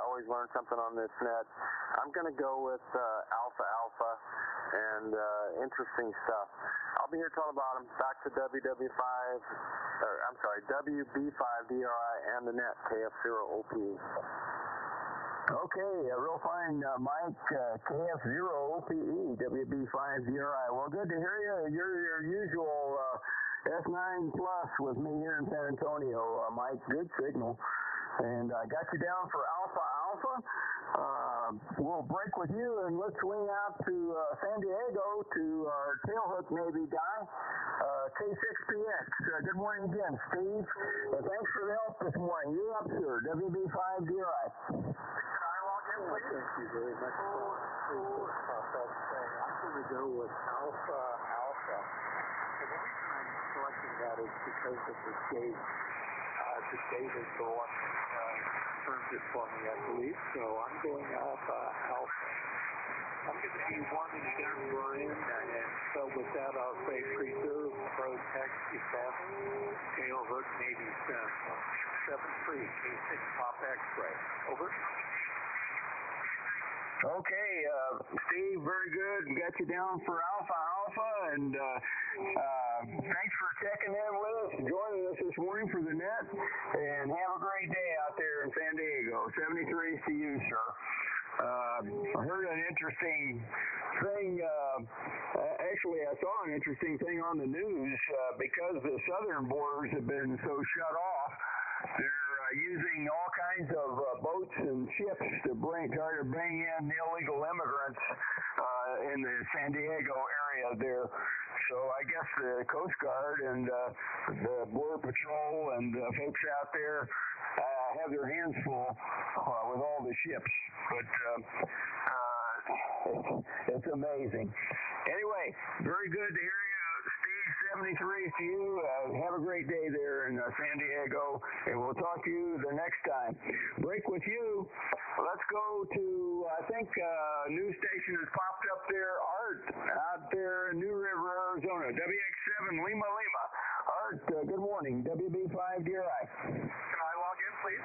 Always learn something on this net. I'm going to go with Alpha, and interesting stuff. I'll be here till the bottom. Back to WB5DRI and the net, KF0OPE. Okay, real fine, Mike, KF0OPE, WB5DRI. Well, good to hear you. You're your usual S9 plus with me here in San Antonio, Mike. Good signal. And I got you down for Alpha. We'll break with you, and let's swing out to San Diego to our tailhook Navy guy, K6PX. Good morning again, Steve. Thanks for the help this morning. You're up, sir, WB5DRI. Thank you very much. I'm going to go with Alpha. And the reason I'm selecting that is because of the date. The date is the one that confirmed it for me, I believe. So I'm going Alpha. I'm going to be one and done, Brian. And so with that, I'll say preserve, protect, defend, tailhook, Navy Central. 7-3, K6 Pop X-ray. Over. Okay, Steve, very good. We got you down for Alpha, and thanks for checking in with us, joining us this morning for the net, and have a great day out there in San Diego. 73 to you, sir. I heard an interesting thing. Actually, I saw an interesting thing on the news because the southern borders have been so shut off. They're using all kinds of boats and ships to try to bring in illegal immigrants in the San Diego area there. So I guess the Coast Guard and the Border Patrol and folks out there have their hands full with all the ships. But it's amazing. Anyway, very good to hear you, Steve. 73 to you. Have a great day there in San Diego, and we'll talk to you the next time. Break with you. Let's go to, I think, a new station has popped up there, Art, out there in New River, Arizona, WX7 Lima. Art, good morning, WB5DRI. Can I log in, please?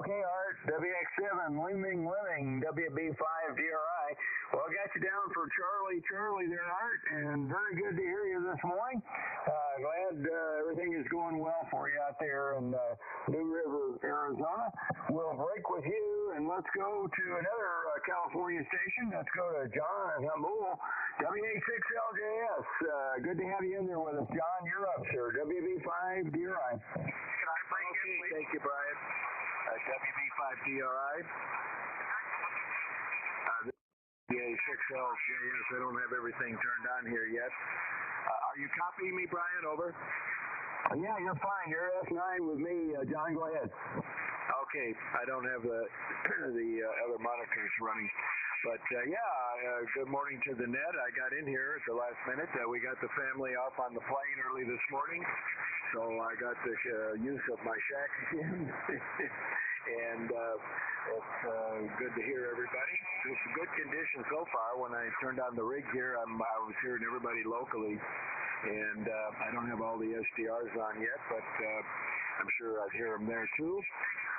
Okay, Art, WX7, Living, WB5DRI. Well, I got you down for Charlie there, Art, and very good to hear you this morning. Glad everything is going well for you out there in New River, Arizona. We'll break with you, and let's go to another California station. Let's go to John in Hamul, WA6LJS. Good to have you in there with us, John. You're up, sir. WB5DRI. Can I break in, please? Thank you, Brian. WB5DRI. WA6LJS. I don't have everything turned on here yet. Are you copying me, Brian? Over. Yeah, you're fine. You're S9 with me, John. Go ahead. Okay, I don't have the other monitors running. But, good morning to the net. I got in here at the last minute. We got the family off on the plane early this morning, so I got the use of my shack again. And it's good to hear everybody. It's good condition so far. When I turned on the rig here, I was hearing everybody locally, and I don't have all the SDRs on yet, but I'm sure I'd hear them there too.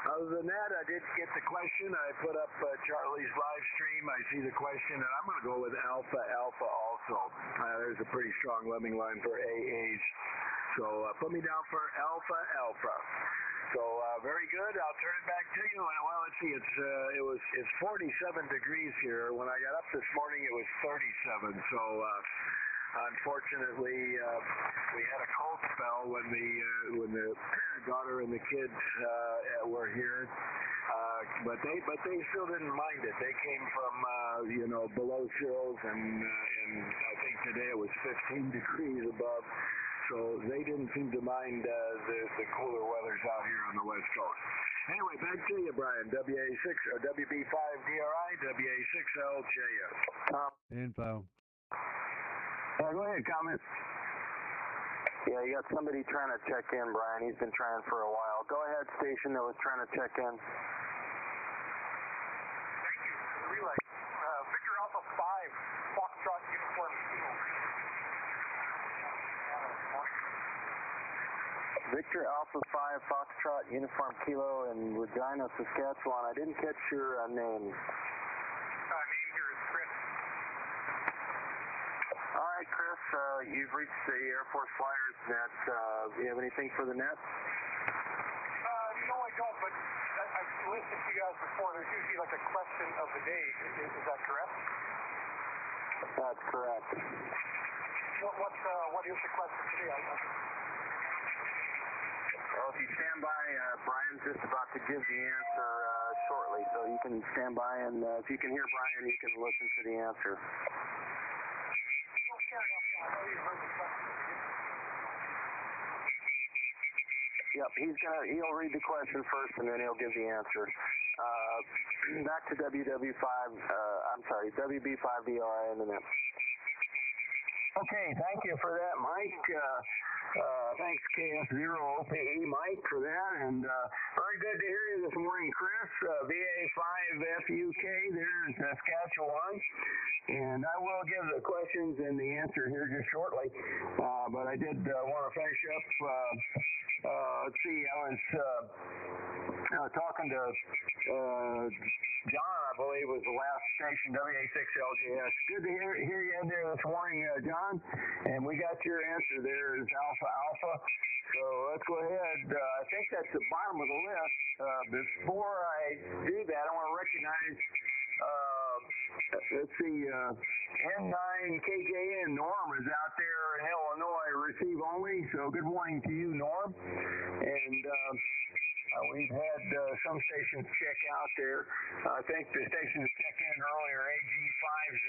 Other than that, I did get the question. I put up Charlie's live stream. I see the question, and I'm going to go with Alpha also. There's a pretty strong lemming line for AAs. So put me down for Alpha. So very good. I'll turn it back to you. Well, let's see. It's 47 degrees here. When I got up this morning, it was 37. So unfortunately, we had a cold spell when the daughter and the kids were here. But they still didn't mind it. They came from below chills, and I think today it was 15 degrees above. So they didn't seem to mind the cooler weathers out here on the West Coast. Anyway, back to you, Brian. WB5DRI, WA6LJS. Info. Go ahead, comment. Yeah, you got somebody trying to check in, Brian. He's been trying for a while. Go ahead, station that was trying to check in. Thank you. Relay. Victor Alpha 5, Foxtrot Uniform Kilo. Victor Alpha 5, Foxtrot Uniform Kilo in Regina, Saskatchewan. I didn't catch your name. Name here is Chris. All right, Chris, you've reached the Air Force Flyers Net. Do you have anything for the net? No, I don't, but I've listened to you guys before. There's usually like a question of the day. Is that correct? That's correct. What is the question today? Well, if you stand by, Brian's just about to give the answer shortly, so you can stand by, and if you can hear Brian, you can listen to the answer. Yep, he'll read the question first, and then he'll give the answer. Back to WB5DRI in the net. Okay, thank you for that, Mike. Thanks, KF0OPE, Mike, for that. And very good to hear you this morning, Chris. VA5FUK there in Saskatchewan. And I will give the questions and the answer here just shortly. But I did want to finish up. Let's see, I was talking to John, I believe, was the last station, WA6LJS. Good to hear you in there this morning, John. And we got your answer there is Alpha. So let's go ahead. I think that's the bottom of the list. Before I do that, I want to recognize, let's see, N9KJN Norm is out there in Illinois, receive only. So good morning to you, Norm. And we've had some stations check out there. I think the stations checked in earlier, AG5Z,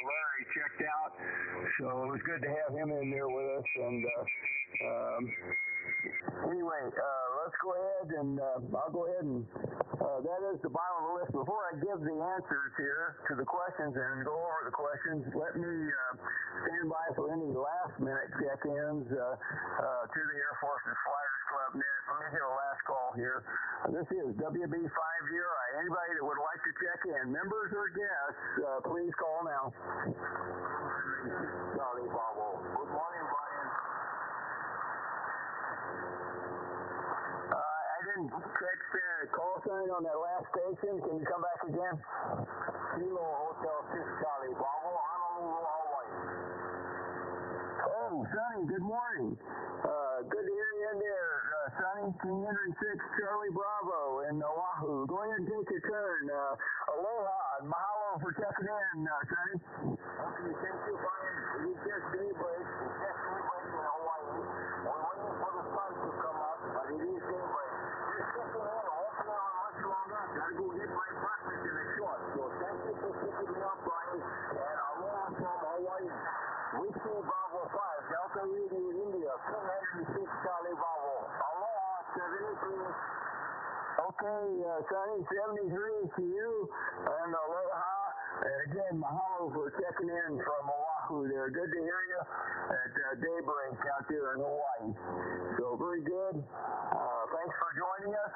Larry checked out. So it was good to have him in there with us. And anyway, let's go ahead and I'll go ahead and that is the bottom of the list. Before I give the answers here to the questions and go over the questions, let me stand by for any last minute check-ins to the Air Force's Flyers Club Net. Let me get a last call here. This is WB5DRI. Anybody that would like to check in, members or guests, please call now. Charlie Bravo. Good morning, Brian. I didn't catch call sign on that last station. Can you come back again? Kilo Hotel 6 Charlie Bravo, Honolulu, Hawaii. Oh, Sonny, good morning. Good to hear you in there, Sonny. Community 6 Charlie Bravo in Oahu. Go ahead and take your turn. Aloha and mahalo for checking in, Sonny. Okay, thank you, Brian. We just daybreak. It's just daybreak in Hawaii. We're waiting for the sun to come up, but it is daybreak. Just checking in. Hopefully not much longer. Gotta go get my breakfast in a short. So thank you for picking me up, Brian. And aloha from Hawaii. Whiskey Bravo 5, Delta Radio India, 296 Charlie Bravo. Aloha, 73. Okay, Sonny, 73 to you, and aloha. And again, mahalo for checking in from Oahu there. Good to hear you at daybreak out there in Hawaii. So very good. Thanks for joining us.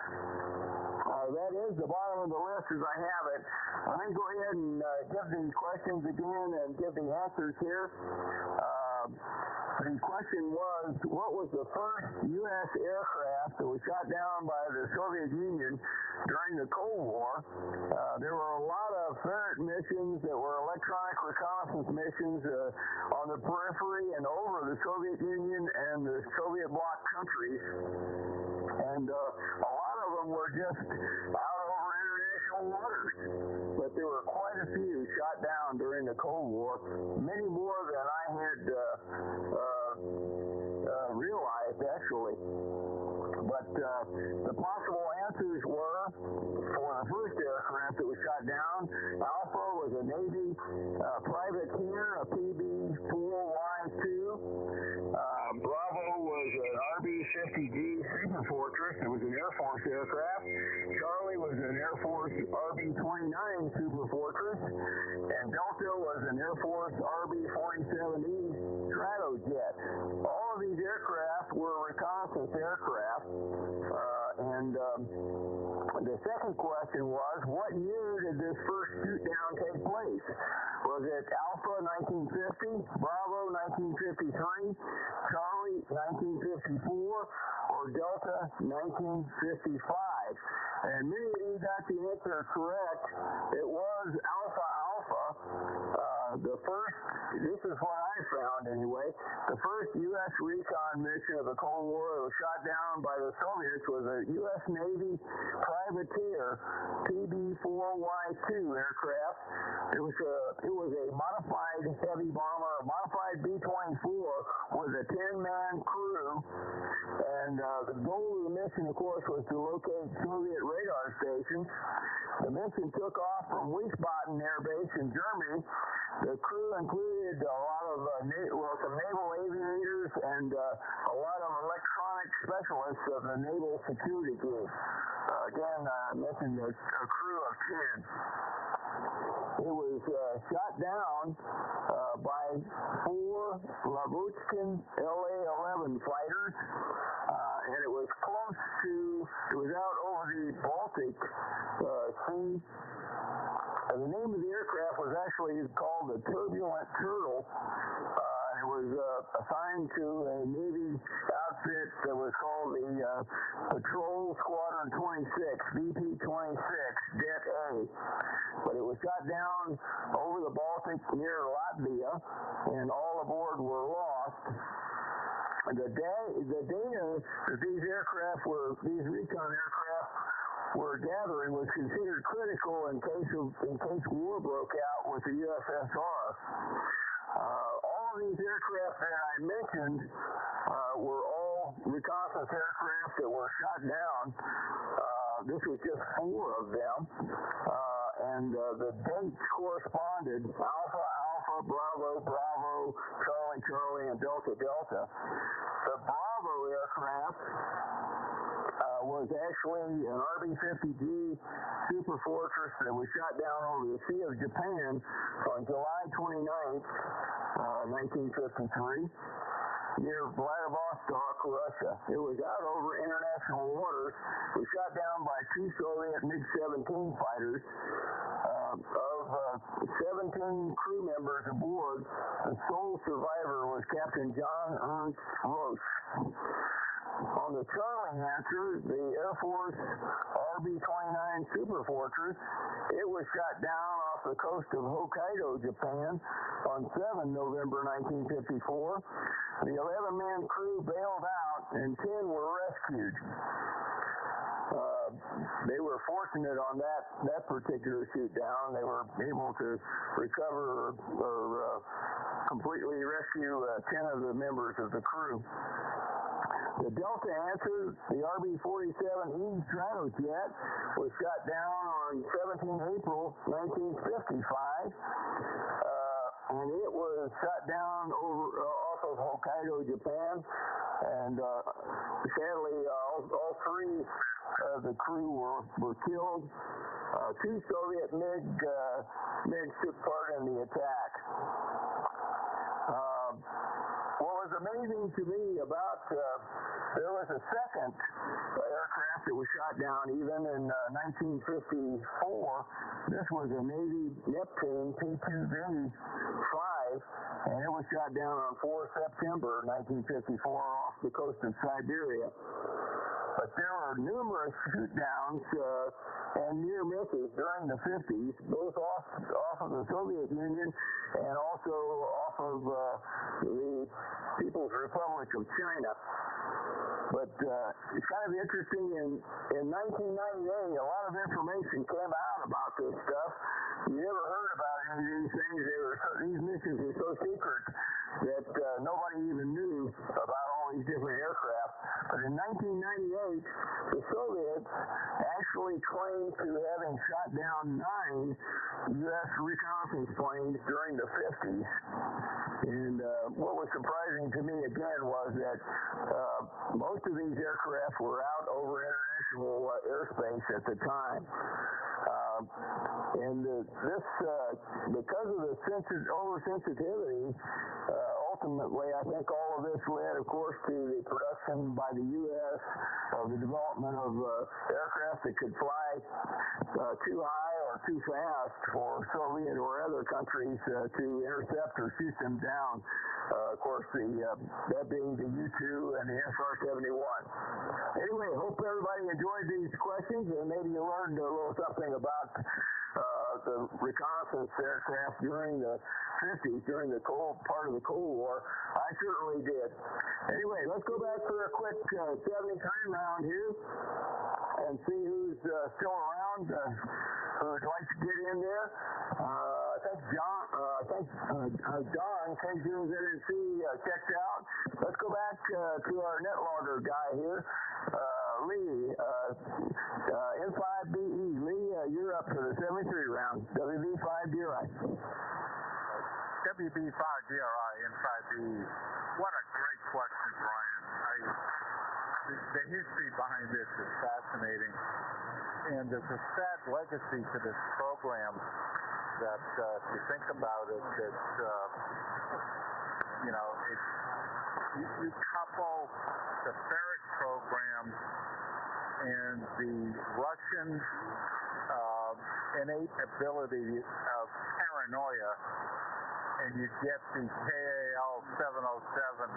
That is the bottom of the list as I have it. Let me go ahead and give the questions again and give the answers here. The question was, what was the first U.S. aircraft that was shot down by the Soviet Union during the Cold War? There were a lot of ferret missions that were electronic reconnaissance missions on the periphery and over the Soviet Union and the Soviet bloc countries. And a lot of them were just out over international waters. But there were quite a few shot down during the Cold War, many more than I had realized, actually. But the possible answers were, for the first aircraft that was shot down, Alpha was a Navy privateer, a PB-4Y2. Bravo was an RB-50G Super Fortress. It was an Air Force aircraft. Charlie was an Air Force RB-29 Super Fortress. And Delta was an Air Force RB-47E Stratojet. All of these aircraft were reconnaissance aircraft. The second question was, what year did this first shoot down take place? Was it Alpha 1950, Bravo 1953, Charlie 1954, or Delta 1955? And many of you got the answer correct. It was Alpha Alpha. The first, this is what I found anyway, the first U.S. recon mission of the Cold War that was shot down by the Soviets was a U.S. Navy privateer PB-4Y2 aircraft. It was a modified heavy bomber, a modified B-24 with a 10-man crew. And the goal of the mission, of course, was to locate Soviet radar stations. The mission took off from Wiesbaden Air Base in Germany. The crew included a lot of some naval aviators and a lot of electronic specialists of the Naval Security Group. Again, I mentioned a crew of 10. It was shot down by 4 Labuchkin LA-11 fighters, and it was out over the Baltic Sea. The name of the aircraft was actually called the Turbulent Turtle. It was assigned to a Navy outfit that was called the Patrol Squadron 26, BP-26, Det A. But it was shot down over the Baltic near Latvia, and all aboard were lost. The data that these recon aircraft were gathering was considered critical in case war broke out with the USSR. All of these aircraft that I mentioned were all reconnaissance aircraft that were shot down. This was just 4 of them, and the dates corresponded: Alpha Alpha, Bravo Bravo, Charlie Charlie, and Delta Delta. The Bravo aircraft was actually an RB-50G Super Fortress that was shot down over the Sea of Japan on July 29th, 1953, near Vladivostok, Russia. It was out over international waters. It was shot down by 2 Soviet MiG-17 fighters. Of 17 crew members aboard, the sole survivor was Captain John Ernst Roche. On the Charlie answer, the Air Force RB-29 Super Fortress, it was shot down off the coast of Hokkaido, Japan on 7 November 1954. The 11-man crew bailed out and 10 were rescued. They were fortunate on that particular shoot down. They were able to recover or completely rescue 10 of the members of the crew. The Delta answer, the RB-47E Stratojet, was shot down on 17 April 1955. And it was shot down off of Hokkaido, Japan. And sadly, all three of the crew were killed. 2 Soviet MiGs took part in the attack. What was amazing to me about there was a second aircraft that was shot down even in 1954. This was a Navy Neptune P2V-5, and it was shot down on 4 September 1954 off the coast of Siberia. But there were numerous shoot-downs and near misses during the 50s, both off of the Soviet Union and also off of the People's Republic of China. But it's kind of interesting, in 1998, a lot of information came out about this stuff. You never heard about any of these things. These missions were so secret that nobody even knew about all these different aircraft. But in 1998, the Soviets actually claimed to having shot down 9 U.S. reconnaissance planes during the 50s. And what was surprising to me again was that most of these aircraft were out over international airspace at the time. And because of the oversensitivity, ultimately, I think all of this led, of course, to the production by the U.S. of the development of aircraft that could fly too high or too fast for Soviet or other countries to intercept or shoot them down. Of course, that being the U-2 and the SR-71. Anyway, hope everybody enjoyed these questions, and maybe you learned a little something about the reconnaissance aircraft during the 50s, during the part of the Cold War. I certainly did. Anyway, let's go back for a quick 70 time round here and see who's still around, who would like to get in there. I think Don, KZNC, checked out. Let's go back to our net logger guy here. Lee, N5BE. Lee, you're up for the 73 round. WB5DRI. WB5DRI, N5BE. What a great question, Brian. The history behind this is fascinating. And there's a sad legacy to this program that, if you think about it, you couple the ferret program and the Russian innate ability of paranoia, and you get the KAL 707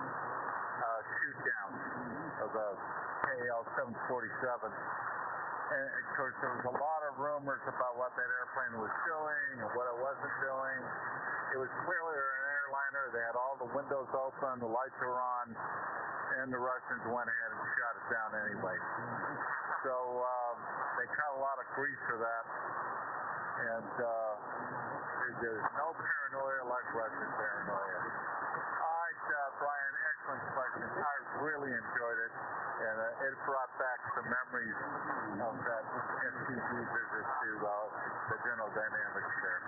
shoot-down of the KAL 747. And of course, there was a lot of rumors about what that airplane was doing and what it wasn't doing. It was clearly an airliner. They had all the windows open, the lights were on, and the Russians went ahead and shot it down anyway. So they got a lot of grief for that. And there's no paranoia like Russian paranoia. All right, Brian, excellent question. I really enjoyed it. And it brought back some memories of that STG visit to the General Dynamics there.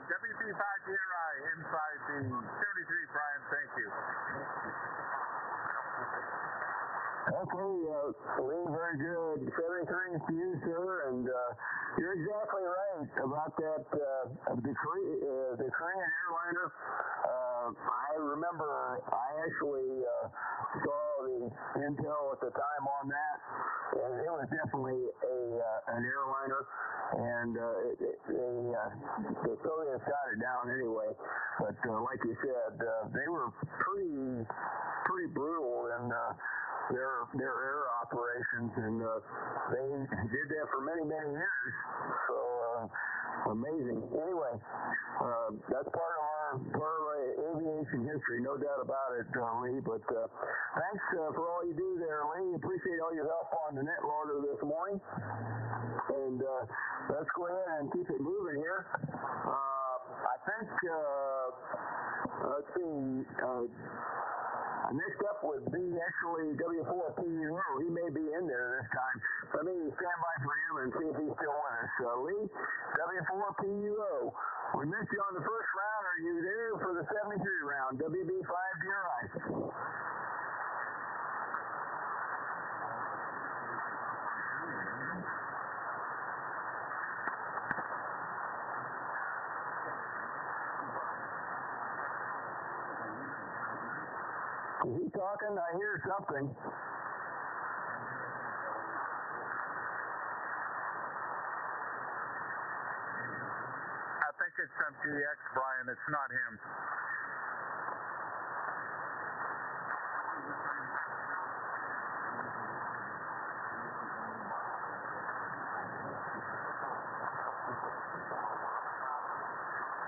WB5DRI, N5B, 73, Brian, thank you. Okay, Lee, very good. 73 to you, sir, and you're exactly right about that, the Korean airliner. I remember I actually saw the intel at the time on that, and it was definitely an airliner, and the Soviets shot it down anyway. But like you said, they were pretty brutal in their air operations, and they did that for many years. So amazing. Anyway, that's part of our aviation history, no doubt about it, Lee. But thanks for all you do there, Lee. Appreciate all your help on the net loader this morning. And let's go ahead and keep it moving here. I think, let's see, next up would be actually W4PUO. He may be in there this time. Let me stand by for him and see if he's still with us. Lee, W4PUO. We missed you on the first round. Are you there for the 73 round? WB5DRI. Is he talking? I hear something. I think it's MTX, Brian. It's not him.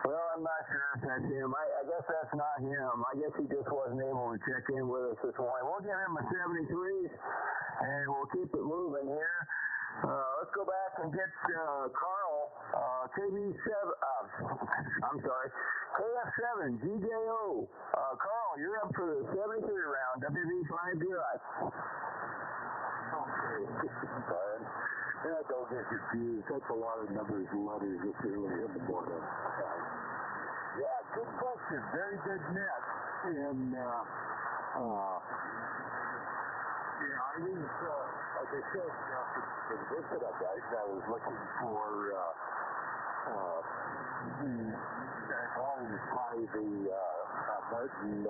Well, I'm not sure if that's him. I guess that's not him. I guess he just wasn't able to check in with us this morning. We'll give him a 73, and we'll keep it moving here. Let's go back and get Carl, KF7, GJO. Carl, you're up for the 73 round, WB5DRI. Okay, Brian. Yeah, don't get confused. That's a lot of numbers and letters this early in the morning. Yeah, good question. Very good net. And, yeah, I was, like I said, for the visit I got, I was looking for, I wanted to tie the Martin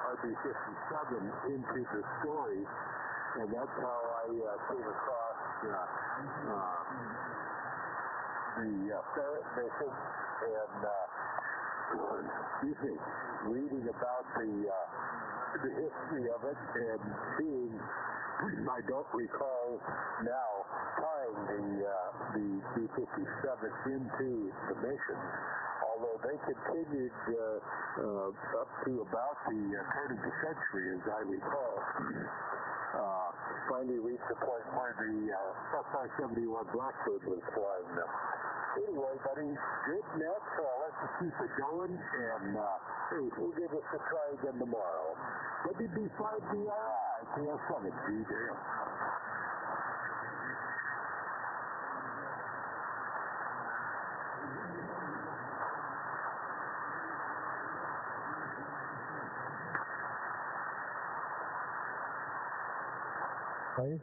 RB57 into the story. And that's how I came across the ferret mission and reading about the history of it and seeing, I don't recall now, tying the B-57 into the mission, although they continued up to about the turn of the century, as I recall. Finally reached the point where the SR-71 Blackbird was flying them. Anyway, buddy, good net, so let's just keep it going, and hey, we'll give us a try again tomorrow. WB5DRI, KF7, GJO. Okay,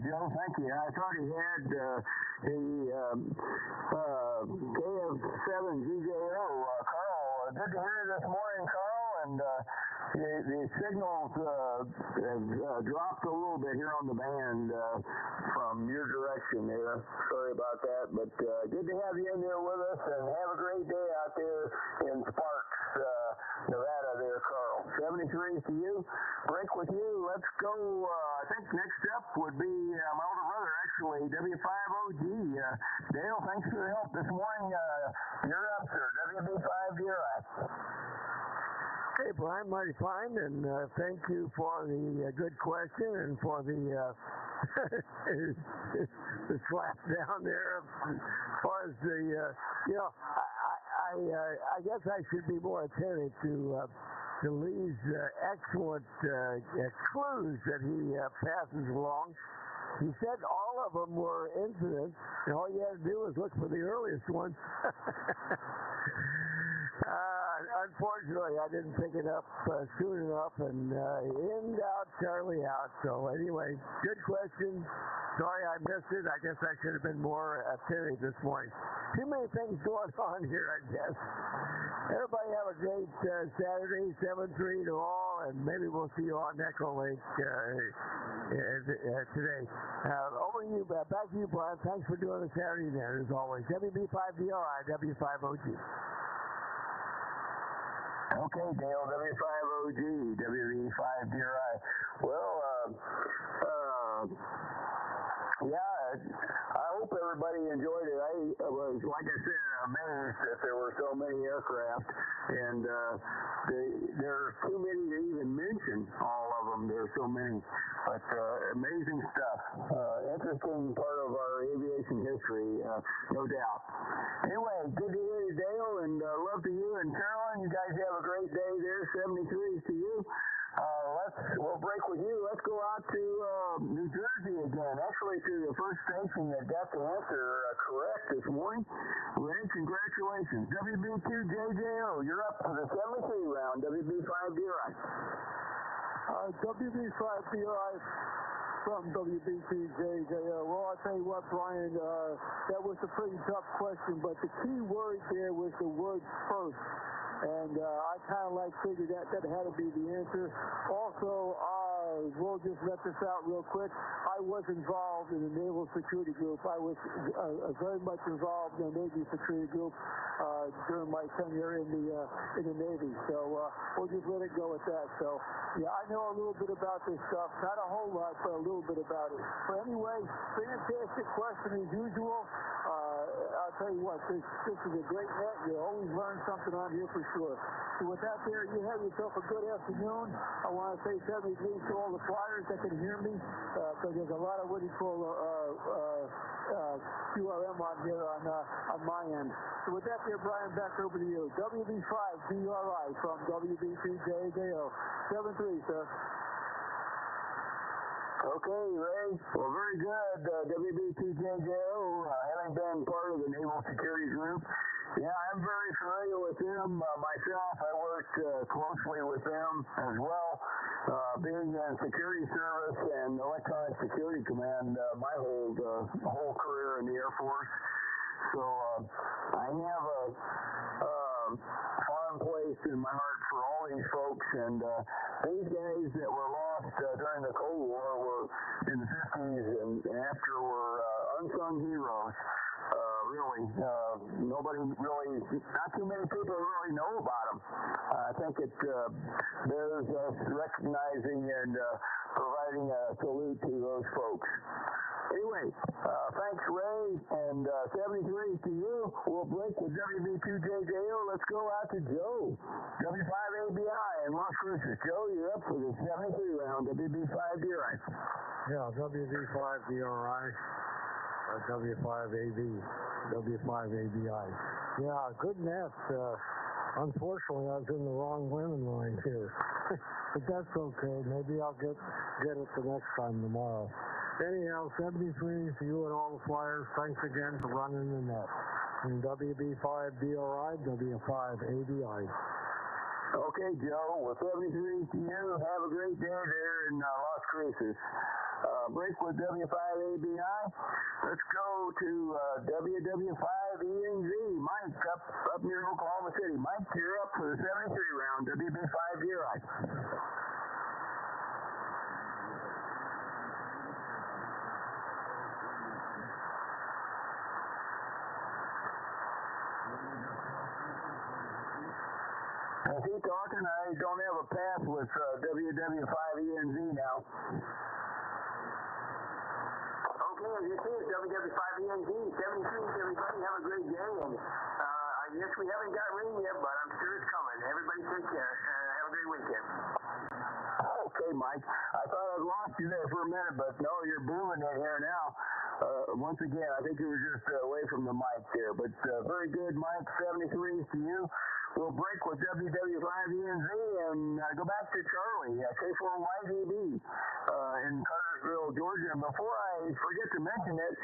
Joe, thank you. I thought he had the KF7 GJO. Carl, good to hear you this morning, Carl, and the signals have dropped a little bit here on the band from your direction there. Sorry about that, but good to have you in there with us, and have a great day out there in Sparks, Nevada there, Carl. 73 to you. Break with you. Let's go. I think next up would be my older brother, actually, W5OG. Dale, thanks for the help this morning. You're up, sir. WB5DRI. Hey, Brian, mighty fine, and thank you for the good question and for the the slap down there. As far as the, I guess I should be more attentive to Lee's excellent clues that he passes along. He said all of them were incidents, and all you had to do was look for the earliest one. Unfortunately, I didn't pick it up soon enough, and in out, Charlie out. So anyway, good question. Sorry I missed it. I guess I should have been more attentive this morning. Too many things going on here, I guess. Everybody have a great Saturday, 7-3 to all, and maybe we'll see you on Echolink today. Over to you, back to you, Brian. Thanks for doing the Saturday net, as always. WB5DRI, W5OG. Okay, Dale, W5OG. OG, WB5DRI. Well, yeah, I hope everybody enjoyed it. I was, like I said, amazed that there were so many aircraft, and there are too many to even mention all of them. There are so many, but amazing stuff. Interesting part of our aviation history, no doubt. Anyway, good to hear you, Dale, and love to you and Carolyn. You guys have a great day there. 73s to you. We'll break with you. Let's go out to New Jersey again. Actually, to the first station that got the answer correct this morning. Ray, congratulations. WB2JJO, you're up for the 73 round. WB5DRI. WB5DRI from WB2JJO. Well, I'll tell you what, Brian, that was a pretty tough question, but the key word there was the word first. And I kind of figured that had to be the answer. Also, we'll just let this out real quick. I was involved in the Naval Security Group. I was very much involved in the Navy Security Group during my tenure in the Navy. So we'll just let it go at that. So yeah, I know a little bit about this stuff. Not a whole lot, but a little bit about it. But anyway, fantastic question as usual. I'll tell you what, this is a great net. You always learn something on here for sure. So with that there, you have yourself a good afternoon. I want to say 73 to all the flyers that can hear me, because there's a lot of what you call QRM on here on my end. So with that there, Brian, back over to you. WB5DRI from WB2JJO. 73, sir. Okay, Ray. Well, very good. WB2JJO, having been part of the Naval Security Group. Yeah, I'm very familiar with them myself. I worked closely with them as well, being in security service and electronic security command my whole career in the Air Force. So I have a fond place in my heart for all these folks, and these guys that were lost during the Cold War were in the 50s and after were unsung heroes. Really, nobody really, not too many people really know about them. I think it bears us recognizing and providing a salute to those folks. Anyway, thanks, Ray, and 73 to you. We'll break with WB2JJO. Let's go out to Joe, W5ABI in Las Cruces. Joe, you're up for the 73 round, WB5DRI. Yeah, WB5DRI, W5AB, W5ABI. Yeah, good net. Unfortunately, I was in the wrong women line here. But that's okay. Maybe I'll get it the next time tomorrow. Anyhow, 73 to you and all the flyers. Thanks again for running the net. And WB5DRI, W5ABI. Okay, Joe. Well, 73 to you. Have a great day there in Las Cruces. Break with W5ABI. Let's go to WW5ENZ. Mike up near Oklahoma City. Mike, you're up for the 73 round. WB5DRI. Is he talking? I don't have a pass with WW5ENZ now. Okay, as you see, it's WW5ENZ. 73, everybody. Have a great day. And I guess we haven't got rain yet, but I'm sure it's coming. Everybody take care. Have a great weekend. Okay, Mike. I thought I'd lost you there for a minute, but no, you're booming it here now. Once again, I think you were just away from the mic there. But very good, Mike. 73 to you. We'll break with WW5ENZ and go back to Charlie, K4YDB in Cartersville, Georgia. And before I forget to mention it,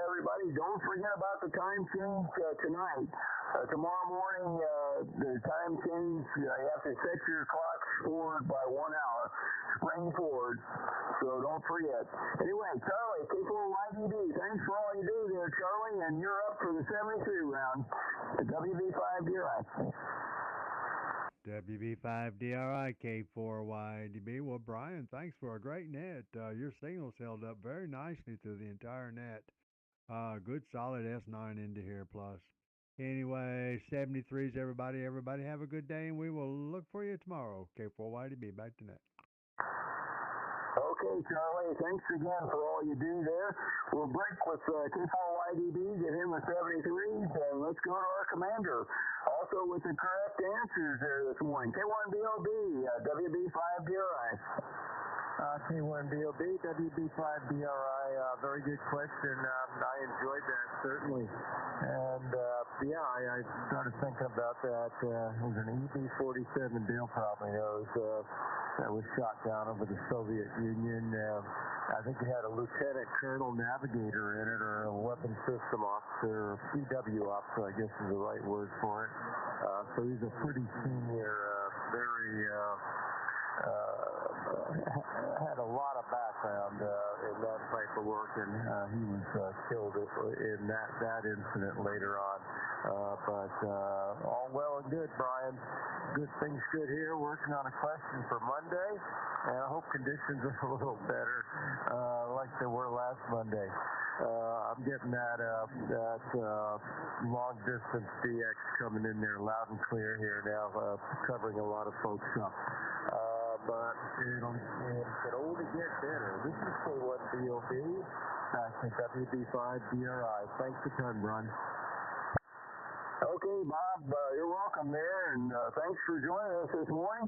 everybody, don't forget about the time change tonight. Tomorrow morning, the time change, you have to set your clocks forward by 1 hour, spring forward, so don't forget. Anyway, Charlie, K4YDB, thanks for all you do there, Charlie, and you're up for the 73 round at WB5DRI. WB5DRI K4YDB. Well, Brian, thanks for a great net. Your signals held up very nicely through the entire net. Good solid S9 into here plus. Anyway, 73s, everybody. Everybody have a good day, and we will look for you tomorrow. K4YDB, back to net. Okay, Charlie, thanks again for all you do there. We'll break with K4YDB, get him a 73s, and let's go to our commander. Also with the correct answers there this morning. K1BOB, WB5DRI. K1BOB, WB5DRI, very good question. I enjoyed that, certainly. And, I started thinking about that. It was an EB-47, Dale probably knows, that was shot down over the Soviet Union. I think it had a lieutenant colonel navigator in it, or a weapons system officer, or PW officer, I guess is the right word for it. So he's a pretty senior, had a lot of background in that type of work, and he was killed in that incident later on. But all well and good, Brian. Good things good here. Working on a question for Monday, and I hope conditions are a little better like they were last Monday. I'm getting that long distance DX coming in there loud and clear here now, covering a lot of folks up. But it can only get better. This is K1BOB, back to WB5DRI. Thanks a ton, Ron. Okay, Bob, you're welcome there, and thanks for joining us this morning.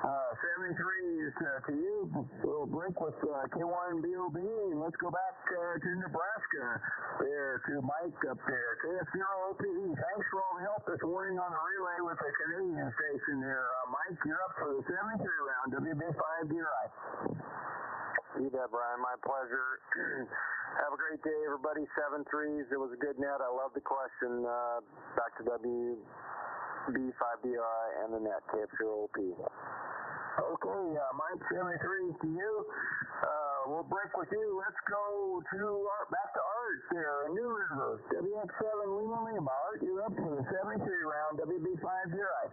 73s to you. We'll break with K1BOB, and let's go back to Nebraska there to Mike up there. KF0OP, thanks for all the help this morning on the relay with the Canadian station there. Mike, you're up for the 73 round, WB5DRI. You bet, Brian. My pleasure. Have a great day, everybody. 7-3s. It was a good net. I love the question. Back to WB5DRI and the net, KF0OP. Okay, Mike, 73s to you. We'll break with you. Let's go to back to Art there in New River. WX7 Lima. Art, you're up for the 73 round, WB5DRI.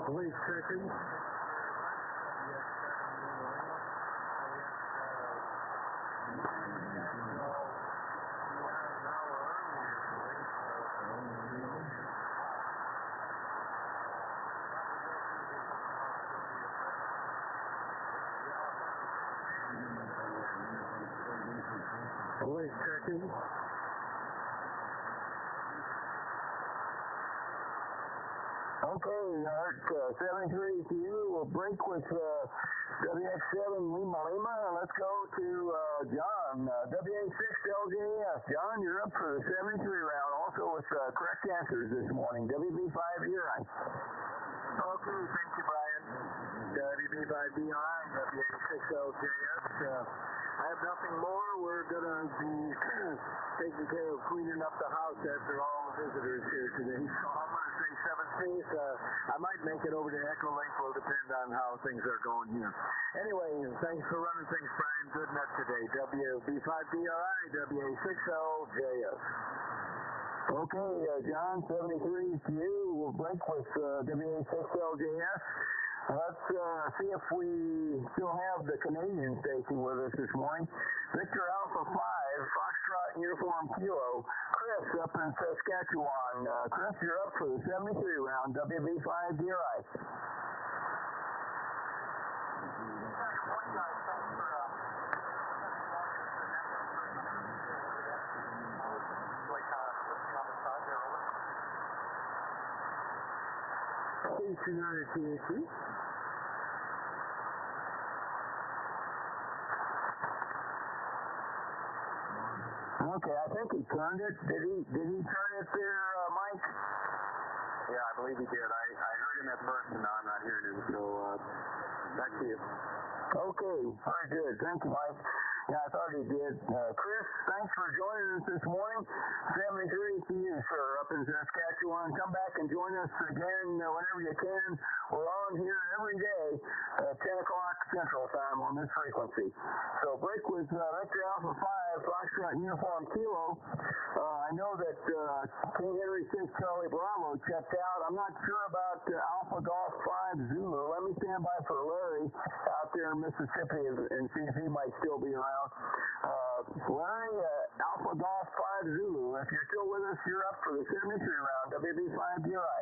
Please, seconds. Wait, checking. Okay, Art, 73 to you. We'll break with WX7 Lima. Let's go to John, WA6LJS. John, you're up for the 73 round, also with correct answers this morning. WB5DRI. Okay, thank you, Brian. WB5DRI, WA6LJS. I have nothing more. We're going to be taking care of cleaning up the house after all the visitors here today. So I'm going to say 7-3. I might make it over to Echo Link. Will depend on how things are going here. Anyway, thanks for running things, Brian. Good net today. WB5DRI, WA6LJS. Okay, John, 73 to you. We'll break with WA6LJS. Let's see if we still have the Canadian station with us this morning. Victor Alpha 5, Foxtrot Uniform Kilo. Chris up in Saskatchewan. Chris, you're up for the 73 round, WB5DRI. Stationary TAC. Okay, I think he turned it. Did he turn it there, Mike? Yeah, I believe he did. I heard him at first, and now I'm not hearing him. So back to you. Okay, very good. Thank you, Mike. Yeah, I thought he did. Chris, thanks for joining us this morning. 73 to you, sir, up up in Saskatchewan. Come back and join us again whenever you can. We're on here every day at 10 o'clock Central Time on this frequency. So break with Victor Alpha 5, Foxtrot Uniform Kilo. I know that King Henry 6 Charlie Bravo checked out. I'm not sure about Alpha Golf 5 Zulu. Let me stand by for Larry out there in Mississippi and see if he might still be around. Larry, Alpha Golf 5 Zulu, if you're still with us, you're up for the 73 round, WB5DRI.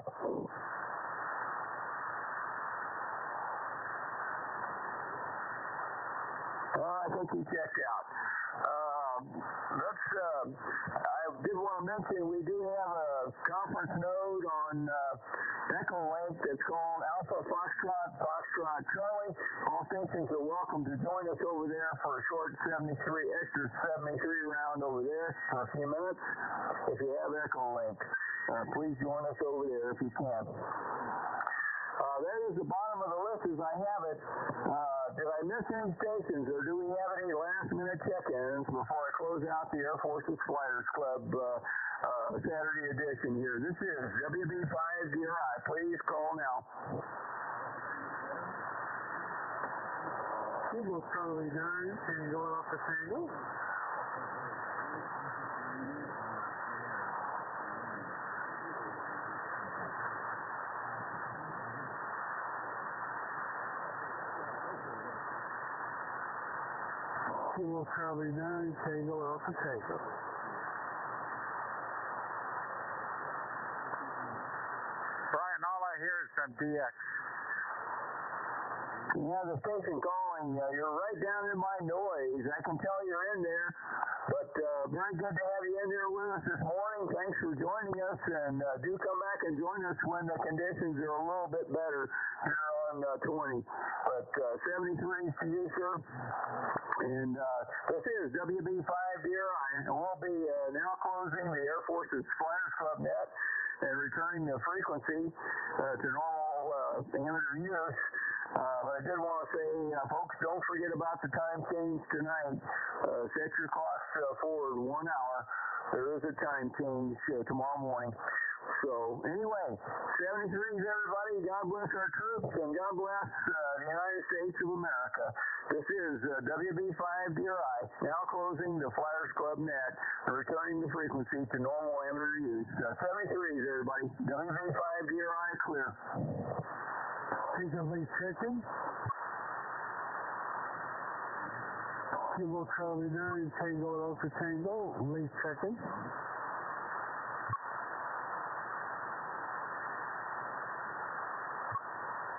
I think he checked out. I did want to mention we do have a conference node on Echo Link that's called Alpha Foxtrot, Foxtrot Charlie. All stations are welcome to join us over there for a short extra 73 round over there for a few minutes. If you have Echo Link, please join us over there if you can. That is the bottom of the list as I have it. Did I miss any stations, or do we have any last-minute check-ins before I close out the Air Force's Flyers Club Saturday edition here? This is WB5DRI. Please call now. Eagle Charlie 9 and going off the Tango. Eagle Charlie 9 Tango off the Tango. Brian, all I hear is from DX. Yeah, the station calling. You're right down in my noise. I can tell you're in there, but very good to have you in there with us this morning. Thanks for joining us, and do come back and join us when the conditions are a little bit better here on 20. But 73 to you, sir. And this is WB5DRI, and we'll be now closing the Air Force's Flyers Club Net and returning the frequency to normal amateur use. But I did want to say, folks, don't forget about the time change tonight. Set your clocks forward 1 hour. There is a time change tomorrow morning. So, anyway, 73s, everybody. God bless our troops, and God bless the United States of America. This is WB5DRI, now closing the Flyers Club Net and returning the frequency to normal amateur use. 73s, everybody. WB5DRI, clear. Tango late check-in. Eagle Charlie 9 Tango Alpha Tango late check-in.